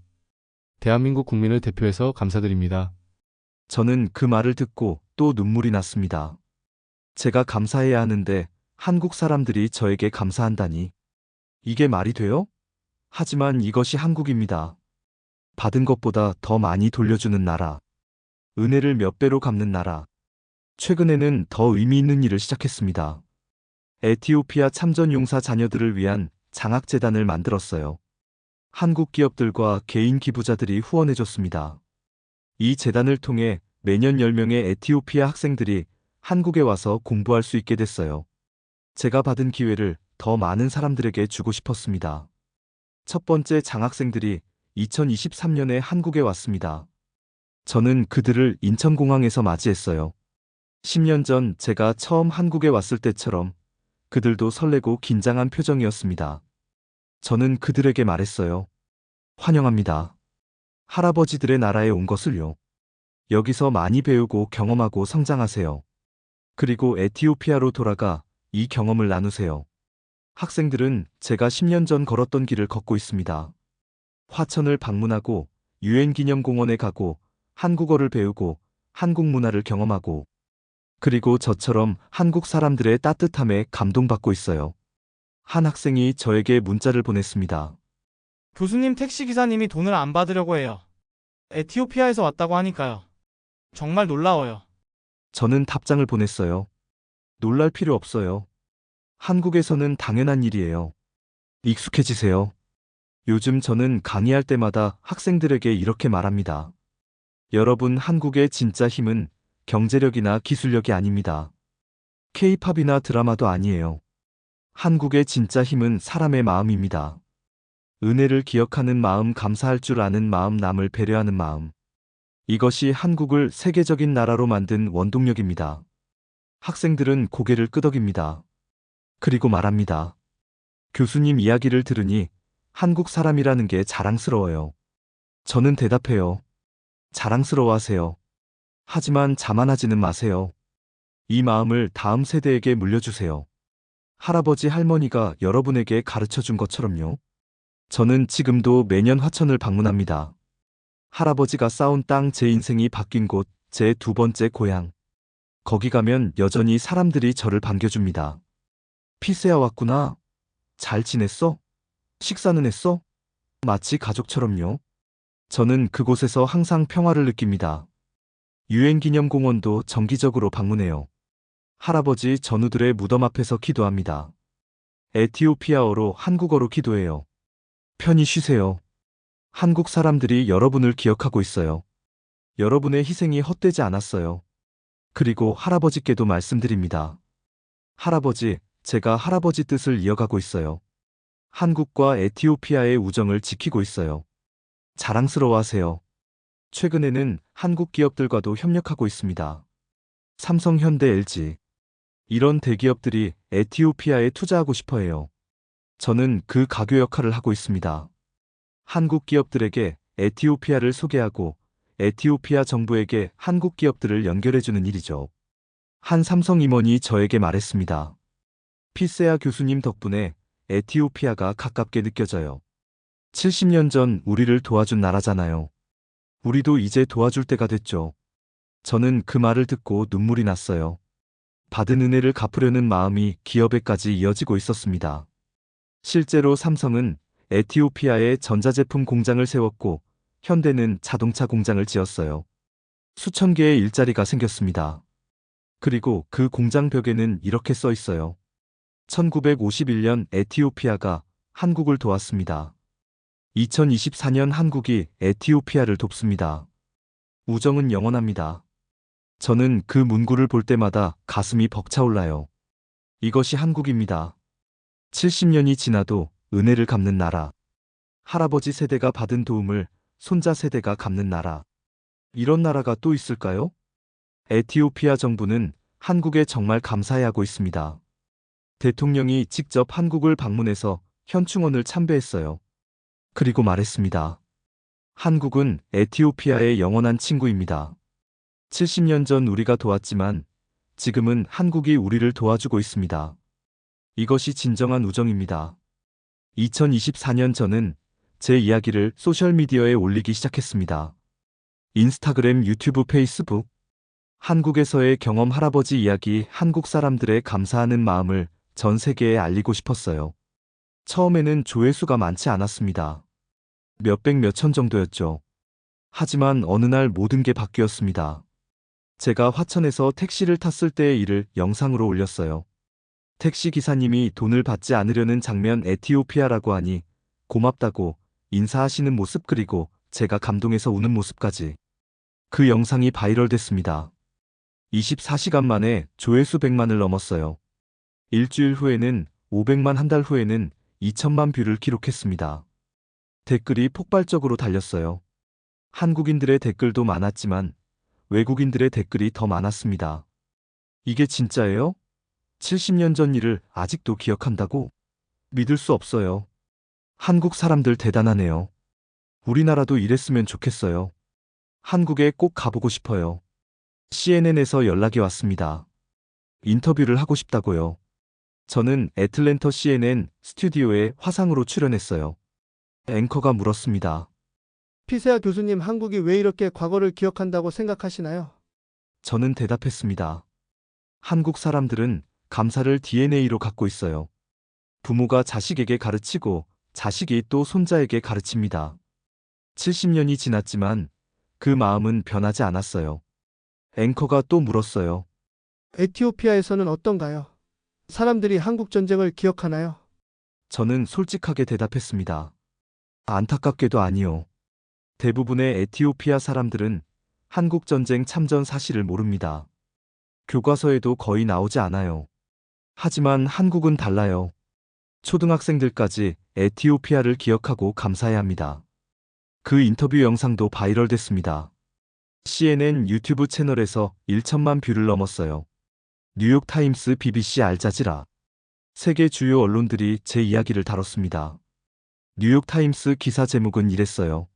대한민국 국민을 대표해서 감사드립니다. 저는 그 말을 듣고 또 눈물이 났습니다. 제가 감사해야 하는데 한국 사람들이 저에게 감사한다니. 이게 말이 돼요? 하지만 이것이 한국입니다. 받은 것보다 더 많이 돌려주는 나라. 은혜를 몇 배로 갚는 나라. 최근에는 더 의미 있는 일을 시작했습니다. 에티오피아 참전용사 자녀들을 위한 장학재단을 만들었어요. 한국 기업들과 개인 기부자들이 후원해줬습니다. 이 재단을 통해 매년 10명의 에티오피아 학생들이 한국에 와서 공부할 수 있게 됐어요. 제가 받은 기회를 더 많은 사람들에게 주고 싶었습니다. 첫 번째 장학생들이 2023년에 한국에 왔습니다. 저는 그들을 인천공항에서 맞이했어요. 10년 전 제가 처음 한국에 왔을 때처럼 그들도 설레고 긴장한 표정이었습니다. 저는 그들에게 말했어요. 환영합니다. 할아버지들의 나라에 온 것을요. 여기서 많이 배우고 경험하고 성장하세요. 그리고 에티오피아로 돌아가 이 경험을 나누세요. 학생들은 제가 10년 전 걸었던 길을 걷고 있습니다. 화천을 방문하고 유엔 기념공원에 가고 한국어를 배우고 한국 문화를 경험하고 그리고 저처럼 한국 사람들의 따뜻함에 감동받고 있어요. 한 학생이 저에게 문자를 보냈습니다. 교수님 택시기사님이 돈을 안 받으려고 해요. 에티오피아에서 왔다고 하니까요. 정말 놀라워요. 저는 답장을 보냈어요. 놀랄 필요 없어요. 한국에서는 당연한 일이에요. 익숙해지세요. 요즘 저는 강의할 때마다 학생들에게 이렇게 말합니다. 여러분, 한국의 진짜 힘은 경제력이나 기술력이 아닙니다. K-팝이나 드라마도 아니에요. 한국의 진짜 힘은 사람의 마음입니다. 은혜를 기억하는 마음, 감사할 줄 아는 마음, 남을 배려하는 마음. 이것이 한국을 세계적인 나라로 만든 원동력입니다. 학생들은 고개를 끄덕입니다. 그리고 말합니다. 교수님 이야기를 들으니 한국 사람이라는 게 자랑스러워요. 저는 대답해요. 자랑스러워하세요. 하지만 자만하지는 마세요. 이 마음을 다음 세대에게 물려주세요. 할아버지 할머니가 여러분에게 가르쳐 준 것처럼요. 저는 지금도 매년 화천을 방문합니다. 할아버지가 쌓은 땅, 제 인생이 바뀐 곳, 제 두 번째 고향. 거기 가면 여전히 사람들이 저를 반겨줍니다. 피세아 왔구나. 잘 지냈어? 식사는 했어? 마치 가족처럼요. 저는 그곳에서 항상 평화를 느낍니다. 유엔 기념공원도 정기적으로 방문해요. 할아버지 전우들의 무덤 앞에서 기도합니다. 에티오피아어로 한국어로 기도해요. 편히 쉬세요. 한국 사람들이 여러분을 기억하고 있어요. 여러분의 희생이 헛되지 않았어요. 그리고 할아버지께도 말씀드립니다. 할아버지, 제가 할아버지 뜻을 이어가고 있어요. 한국과 에티오피아의 우정을 지키고 있어요. 자랑스러워하세요. 최근에는 한국 기업들과도 협력하고 있습니다. 삼성, 현대, LG. 이런 대기업들이 에티오피아에 투자하고 싶어 해요. 저는 그 가교 역할을 하고 있습니다. 한국 기업들에게 에티오피아를 소개하고 에티오피아 정부에게 한국 기업들을 연결해주는 일이죠. 한 삼성 임원이 저에게 말했습니다. 피세아 교수님 덕분에 에티오피아가 가깝게 느껴져요. 70년 전 우리를 도와준 나라잖아요. 우리도 이제 도와줄 때가 됐죠. 저는 그 말을 듣고 눈물이 났어요. 받은 은혜를 갚으려는 마음이 기업에까지 이어지고 있었습니다. 실제로 삼성은 에티오피아에 전자제품 공장을 세웠고 현대는 자동차 공장을 지었어요. 수천 개의 일자리가 생겼습니다. 그리고 그 공장 벽에는 이렇게 써 있어요. 1951년 에티오피아가 한국을 도왔습니다. 2024년 한국이 에티오피아를 돕습니다. 우정은 영원합니다. 저는 그 문구를 볼 때마다 가슴이 벅차올라요. 이것이 한국입니다. 70년이 지나도 은혜를 갚는 나라. 할아버지 세대가 받은 도움을 손자 세대가 갚는 나라. 이런 나라가 또 있을까요? 에티오피아 정부는 한국에 정말 감사해하고 있습니다. 대통령이 직접 한국을 방문해서 현충원을 참배했어요. 그리고 말했습니다. 한국은 에티오피아의 영원한 친구입니다. 70년 전 우리가 도왔지만 지금은 한국이 우리를 도와주고 있습니다. 이것이 진정한 우정입니다. 2024년 저는 제 이야기를 소셜미디어에 올리기 시작했습니다. 인스타그램, 유튜브, 페이스북. 한국에서의 경험 할아버지 이야기, 한국 사람들의 감사하는 마음을 전 세계에 알리고 싶었어요. 처음에는 조회수가 많지 않았습니다. 몇백 몇천 정도였죠. 하지만 어느 날 모든 게 바뀌었습니다. 제가 화천에서 택시를 탔을 때의 일을 영상으로 올렸어요. 택시 기사님이 돈을 받지 않으려는 장면 에티오피아라고 하니 고맙다고 인사하시는 모습 그리고 제가 감동해서 우는 모습까지. 그 영상이 바이럴 됐습니다. 24시간 만에 조회수 100만을 넘었어요. 일주일 후에는 500만, 한 달 후에는 2천만 뷰를 기록했습니다. 댓글이 폭발적으로 달렸어요. 한국인들의 댓글도 많았지만 외국인들의 댓글이 더 많았습니다. 이게 진짜예요? 70년 전 일을 아직도 기억한다고? 믿을 수 없어요. 한국 사람들 대단하네요. 우리나라도 이랬으면 좋겠어요. 한국에 꼭 가보고 싶어요. CNN에서 연락이 왔습니다. 인터뷰를 하고 싶다고요. 저는 애틀랜타 CNN 스튜디오에 화상으로 출연했어요. 앵커가 물었습니다. 피세아 교수님, 한국이 왜 이렇게 과거를 기억한다고 생각하시나요? 저는 대답했습니다. 한국 사람들은 감사를 DNA로 갖고 있어요. 부모가 자식에게 가르치고 자식이 또 손자에게 가르칩니다. 70년이 지났지만 그 마음은 변하지 않았어요. 앵커가 또 물었어요. 에티오피아에서는 어떤가요? 사람들이 한국 전쟁을 기억하나요? 저는 솔직하게 대답했습니다. 안타깝게도 아니요. 대부분의 에티오피아 사람들은 한국 전쟁 참전 사실을 모릅니다. 교과서에도 거의 나오지 않아요. 하지만 한국은 달라요. 초등학생들까지 에티오피아를 기억하고 감사해야 합니다. 그 인터뷰 영상도 바이럴 됐습니다. CNN 유튜브 채널에서 1천만 뷰를 넘었어요. 뉴욕타임스, BBC, 알자지라. 세계 주요 언론들이 제 이야기를 다뤘습니다. 뉴욕타임스 기사 제목은 이랬어요.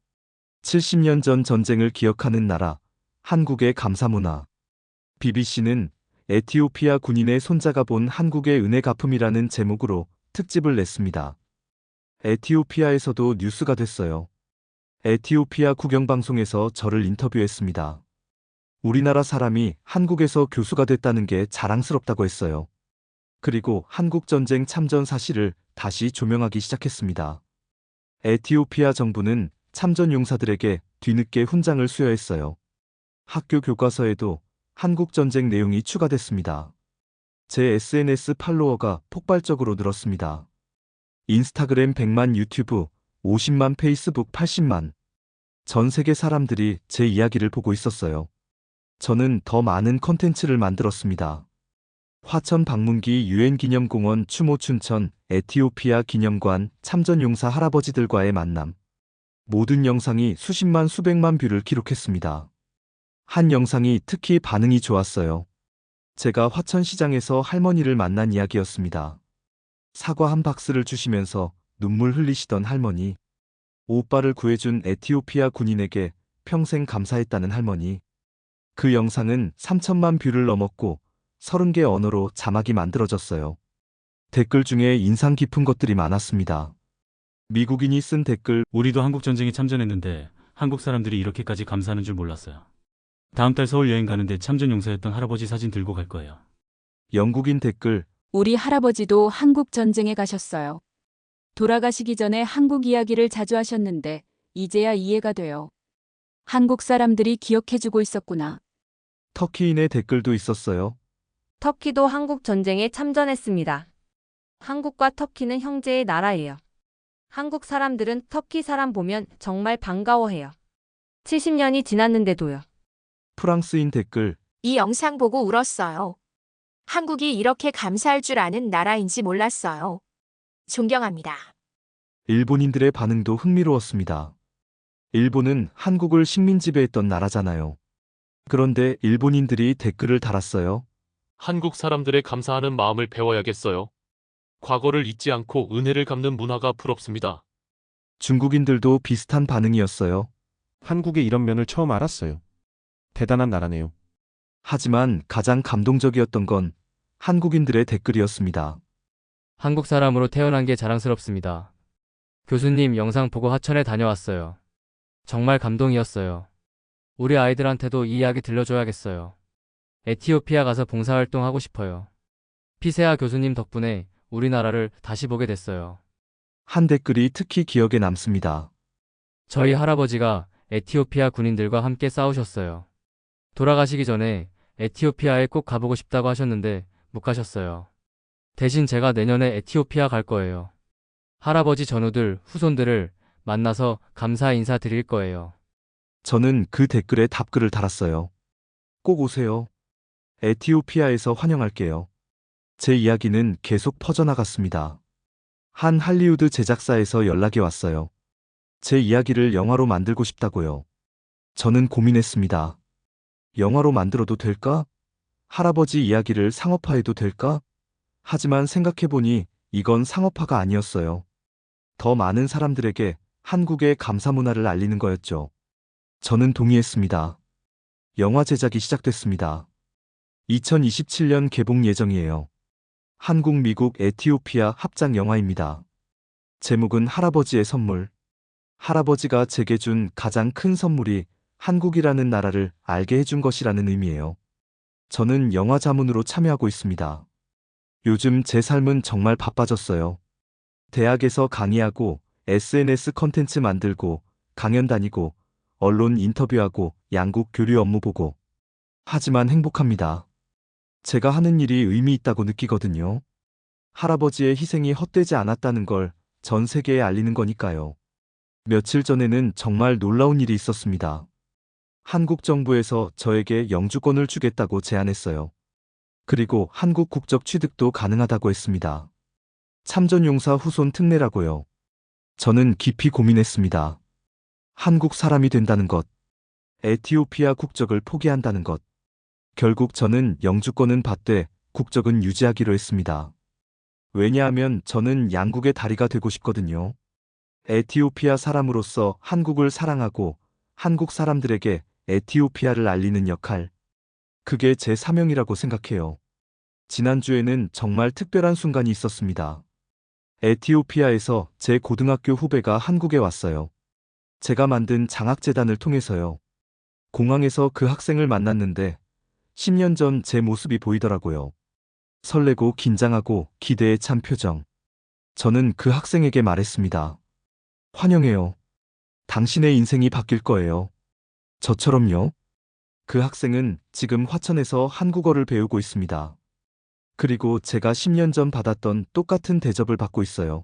70년 전 전쟁을 기억하는 나라, 한국의 감사문화. BBC는 에티오피아 군인의 손자가 본 한국의 은혜 갚음이라는 제목으로 특집을 냈습니다. 에티오피아에서도 뉴스가 됐어요. 에티오피아 국영방송에서 저를 인터뷰했습니다. 우리나라 사람이 한국에서 교수가 됐다는 게 자랑스럽다고 했어요. 그리고 한국 전쟁 참전 사실을 다시 조명하기 시작했습니다. 에티오피아 정부는 참전 용사들에게 뒤늦게 훈장을 수여했어요. 학교 교과서에도 한국 전쟁 내용이 추가됐습니다. 제 SNS 팔로워가 폭발적으로 늘었습니다. 인스타그램 100만, 유튜브 50만, 페이스북 80만. 전 세계 사람들이 제 이야기를 보고 있었어요. 저는 더 많은 컨텐츠를 만들었습니다. 화천 방문기, 유엔 기념공원, 추모 춘천, 에티오피아 기념관, 참전용사 할아버지들과의 만남. 모든 영상이 수십만, 수백만 뷰를 기록했습니다. 한 영상이 특히 반응이 좋았어요. 제가 화천시장에서 할머니를 만난 이야기였습니다. 사과 한 박스를 주시면서 눈물 흘리시던 할머니. 오빠를 구해준 에티오피아 군인에게 평생 감사했다는 할머니. 그 영상은 3천만 뷰를 넘었고 30개 언어로 자막이 만들어졌어요. 댓글 중에 인상 깊은 것들이 많았습니다. 미국인이 쓴 댓글, 우리도 한국 전쟁에 참전했는데 한국 사람들이 이렇게까지 감사하는 줄 몰랐어요. 다음 달 서울 여행 가는데 참전 용사였던 할아버지 사진 들고 갈 거예요. 영국인 댓글, 우리 할아버지도 한국 전쟁에 가셨어요. 돌아가시기 전에 한국 이야기를 자주 하셨는데 이제야 이해가 돼요. 한국 사람들이 기억해주고 있었구나. 터키인의 댓글도 있었어요. 터키도 한국 전쟁에 참전했습니다. 한국과 터키는 형제의 나라예요. 한국 사람들은 터키 사람 보면 정말 반가워해요. 70년이 지났는데도요. 프랑스인 댓글, 이 영상 보고 울었어요. 한국이 이렇게 감사할 줄 아는 나라인지 몰랐어요. 존경합니다. 일본인들의 반응도 흥미로웠습니다. 일본은 한국을 식민 지배했던 나라잖아요. 그런데 일본인들이 댓글을 달았어요. 한국 사람들의 감사하는 마음을 배워야겠어요. 과거를 잊지 않고 은혜를 갚는 문화가 부럽습니다. 중국인들도 비슷한 반응이었어요. 한국의 이런 면을 처음 알았어요. 대단한 나라네요. 하지만 가장 감동적이었던 건 한국인들의 댓글이었습니다. 한국 사람으로 태어난 게 자랑스럽습니다. 교수님 영상 보고 하천에 다녀왔어요. 정말 감동이었어요. 우리 아이들한테도 이 이야기 들려줘야겠어요. 에티오피아 가서 봉사활동하고 싶어요. 피세아 교수님 덕분에 우리나라를 다시 보게 됐어요. 한 댓글이 특히 기억에 남습니다. 저희 할아버지가 에티오피아 군인들과 함께 싸우셨어요. 돌아가시기 전에 에티오피아에 꼭 가보고 싶다고 하셨는데 못 가셨어요. 대신 제가 내년에 에티오피아 갈 거예요. 할아버지 전우들, 후손들을 만나서 감사 인사 드릴 거예요. 저는 그 댓글에 답글을 달았어요. 꼭 오세요. 에티오피아에서 환영할게요. 제 이야기는 계속 퍼져나갔습니다. 한 할리우드 제작사에서 연락이 왔어요. 제 이야기를 영화로 만들고 싶다고요. 저는 고민했습니다. 영화로 만들어도 될까? 할아버지 이야기를 상업화해도 될까? 하지만 생각해보니 이건 상업화가 아니었어요. 더 많은 사람들에게 한국의 감사 문화를 알리는 거였죠. 저는 동의했습니다. 영화 제작이 시작됐습니다. 2027년 개봉 예정이에요. 한국, 미국, 에티오피아 합작 영화입니다. 제목은 할아버지의 선물. 할아버지가 제게 준 가장 큰 선물이 한국이라는 나라를 알게 해준 것이라는 의미예요. 저는 영화 자문으로 참여하고 있습니다. 요즘 제 삶은 정말 바빠졌어요. 대학에서 강의하고 SNS 컨텐츠 만들고 강연 다니고 언론 인터뷰하고 양국 교류 업무 보고. 하지만 행복합니다. 제가 하는 일이 의미 있다고 느끼거든요. 할아버지의 희생이 헛되지 않았다는 걸 전 세계에 알리는 거니까요. 며칠 전에는 정말 놀라운 일이 있었습니다. 한국 정부에서 저에게 영주권을 주겠다고 제안했어요. 그리고 한국 국적 취득도 가능하다고 했습니다. 참전용사 후손 특례라고요. 저는 깊이 고민했습니다. 한국 사람이 된다는 것, 에티오피아 국적을 포기한다는 것. 결국 저는 영주권은 받되 국적은 유지하기로 했습니다. 왜냐하면 저는 양국의 다리가 되고 싶거든요. 에티오피아 사람으로서 한국을 사랑하고 한국 사람들에게 에티오피아를 알리는 역할. 그게 제 사명이라고 생각해요. 지난주에는 정말 특별한 순간이 있었습니다. 에티오피아에서 제 고등학교 후배가 한국에 왔어요. 제가 만든 장학재단을 통해서요. 공항에서 그 학생을 만났는데 10년 전 제 모습이 보이더라고요. 설레고 긴장하고 기대에 찬 표정. 저는 그 학생에게 말했습니다. 환영해요. 당신의 인생이 바뀔 거예요. 저처럼요. 그 학생은 지금 화천에서 한국어를 배우고 있습니다. 그리고 제가 10년 전 받았던 똑같은 대접을 받고 있어요.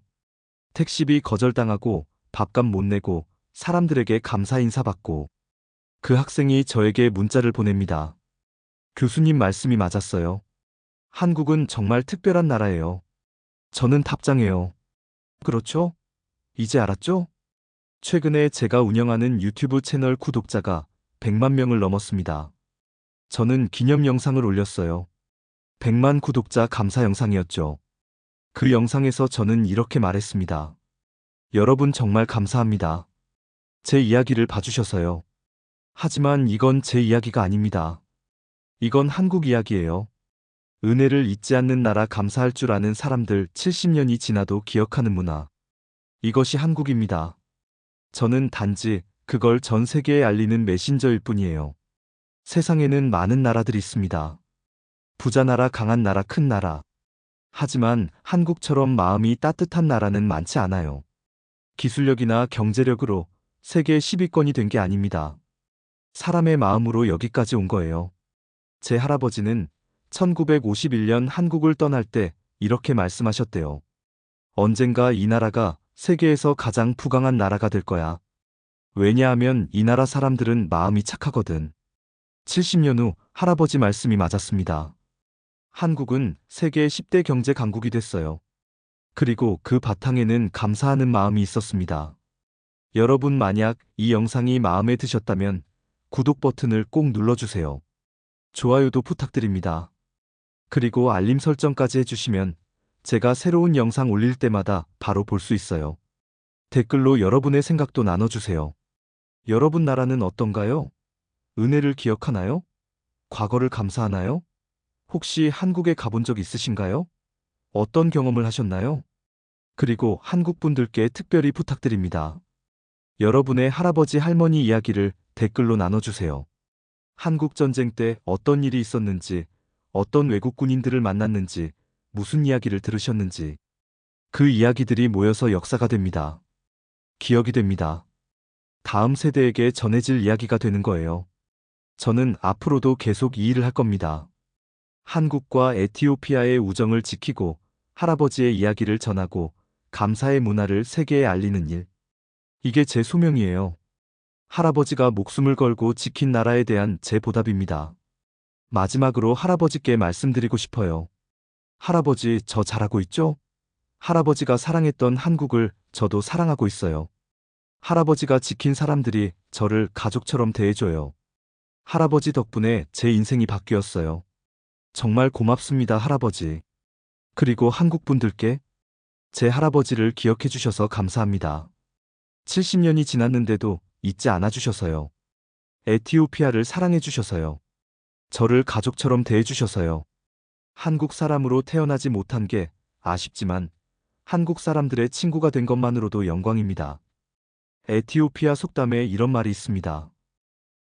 택시비 거절당하고 밥값 못 내고 사람들에게 감사 인사 받고. 그 학생이 저에게 문자를 보냅니다. 교수님 말씀이 맞았어요. 한국은 정말 특별한 나라예요. 저는 답장해요. 그렇죠? 이제 알았죠? 최근에 제가 운영하는 유튜브 채널 구독자가 100만 명을 넘었습니다. 저는 기념 영상을 올렸어요. 100만 구독자 감사 영상이었죠. 그 영상에서 저는 이렇게 말했습니다. 여러분 정말 감사합니다. 제 이야기를 봐주셔서요. 하지만 이건 제 이야기가 아닙니다. 이건 한국 이야기예요. 은혜를 잊지 않는 나라, 감사할 줄 아는 사람들, 70년이 지나도 기억하는 문화. 이것이 한국입니다. 저는 단지 그걸 전 세계에 알리는 메신저일 뿐이에요. 세상에는 많은 나라들이 있습니다. 부자 나라, 강한 나라, 큰 나라. 하지만 한국처럼 마음이 따뜻한 나라는 많지 않아요. 기술력이나 경제력으로 세계 10위권이 된 게 아닙니다. 사람의 마음으로 여기까지 온 거예요. 제 할아버지는 1951년 한국을 떠날 때 이렇게 말씀하셨대요. 언젠가 이 나라가 세계에서 가장 부강한 나라가 될 거야. 왜냐하면 이 나라 사람들은 마음이 착하거든. 70년 후 할아버지 말씀이 맞았습니다. 한국은 세계 10대 경제 강국이 됐어요. 그리고 그 바탕에는 감사하는 마음이 있었습니다. 여러분, 만약 이 영상이 마음에 드셨다면 구독 버튼을 꼭 눌러주세요. 좋아요도 부탁드립니다. 그리고 알림 설정까지 해주시면 제가 새로운 영상 올릴 때마다 바로 볼 수 있어요. 댓글로 여러분의 생각도 나눠주세요. 여러분 나라는 어떤가요? 은혜를 기억하나요? 과거를 감사하나요? 혹시 한국에 가본 적 있으신가요? 어떤 경험을 하셨나요? 그리고 한국 분들께 특별히 부탁드립니다. 여러분의 할아버지, 할머니 이야기를 댓글로 나눠주세요. 한국 전쟁 때 어떤 일이 있었는지, 어떤 외국 군인들을 만났는지, 무슨 이야기를 들으셨는지. 그 이야기들이 모여서 역사가 됩니다. 기억이 됩니다. 다음 세대에게 전해질 이야기가 되는 거예요. 저는 앞으로도 계속 이 일을 할 겁니다. 한국과 에티오피아의 우정을 지키고 할아버지의 이야기를 전하고 감사의 문화를 세계에 알리는 일. 이게 제 소명이에요. 할아버지가 목숨을 걸고 지킨 나라에 대한 제 보답입니다. 마지막으로 할아버지께 말씀드리고 싶어요. 할아버지, 저 잘하고 있죠? 할아버지가 사랑했던 한국을 저도 사랑하고 있어요. 할아버지가 지킨 사람들이 저를 가족처럼 대해줘요. 할아버지 덕분에 제 인생이 바뀌었어요. 정말 고맙습니다, 할아버지. 그리고 한국 분들께 제 할아버지를 기억해 주셔서 감사합니다. 70년이 지났는데도 잊지 않아 주셔서요. 에티오피아를 사랑해 주셔서요. 저를 가족처럼 대해 주셔서요. 한국 사람으로 태어나지 못한 게 아쉽지만 한국 사람들의 친구가 된 것만으로도 영광입니다. 에티오피아 속담에 이런 말이 있습니다.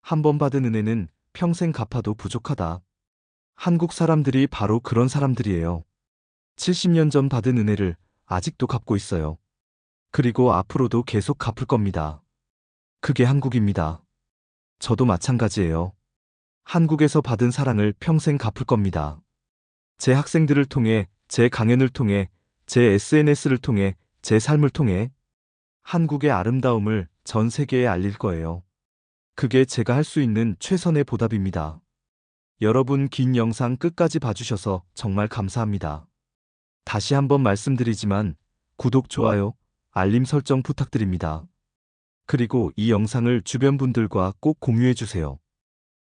한 번 받은 은혜는 평생 갚아도 부족하다. 한국 사람들이 바로 그런 사람들이에요. 70년 전 받은 은혜를 아직도 갚고 있어요. 그리고 앞으로도 계속 갚을 겁니다. 그게 한국입니다. 저도 마찬가지예요. 한국에서 받은 사랑을 평생 갚을 겁니다. 제 학생들을 통해, 제 강연을 통해, 제 SNS를 통해, 제 삶을 통해 한국의 아름다움을 전 세계에 알릴 거예요. 그게 제가 할 수 있는 최선의 보답입니다. 여러분, 긴 영상 끝까지 봐주셔서 정말 감사합니다. 다시 한번 말씀드리지만 구독, 좋아요, 알림 설정 부탁드립니다. 그리고 이 영상을 주변 분들과 꼭 공유해 주세요.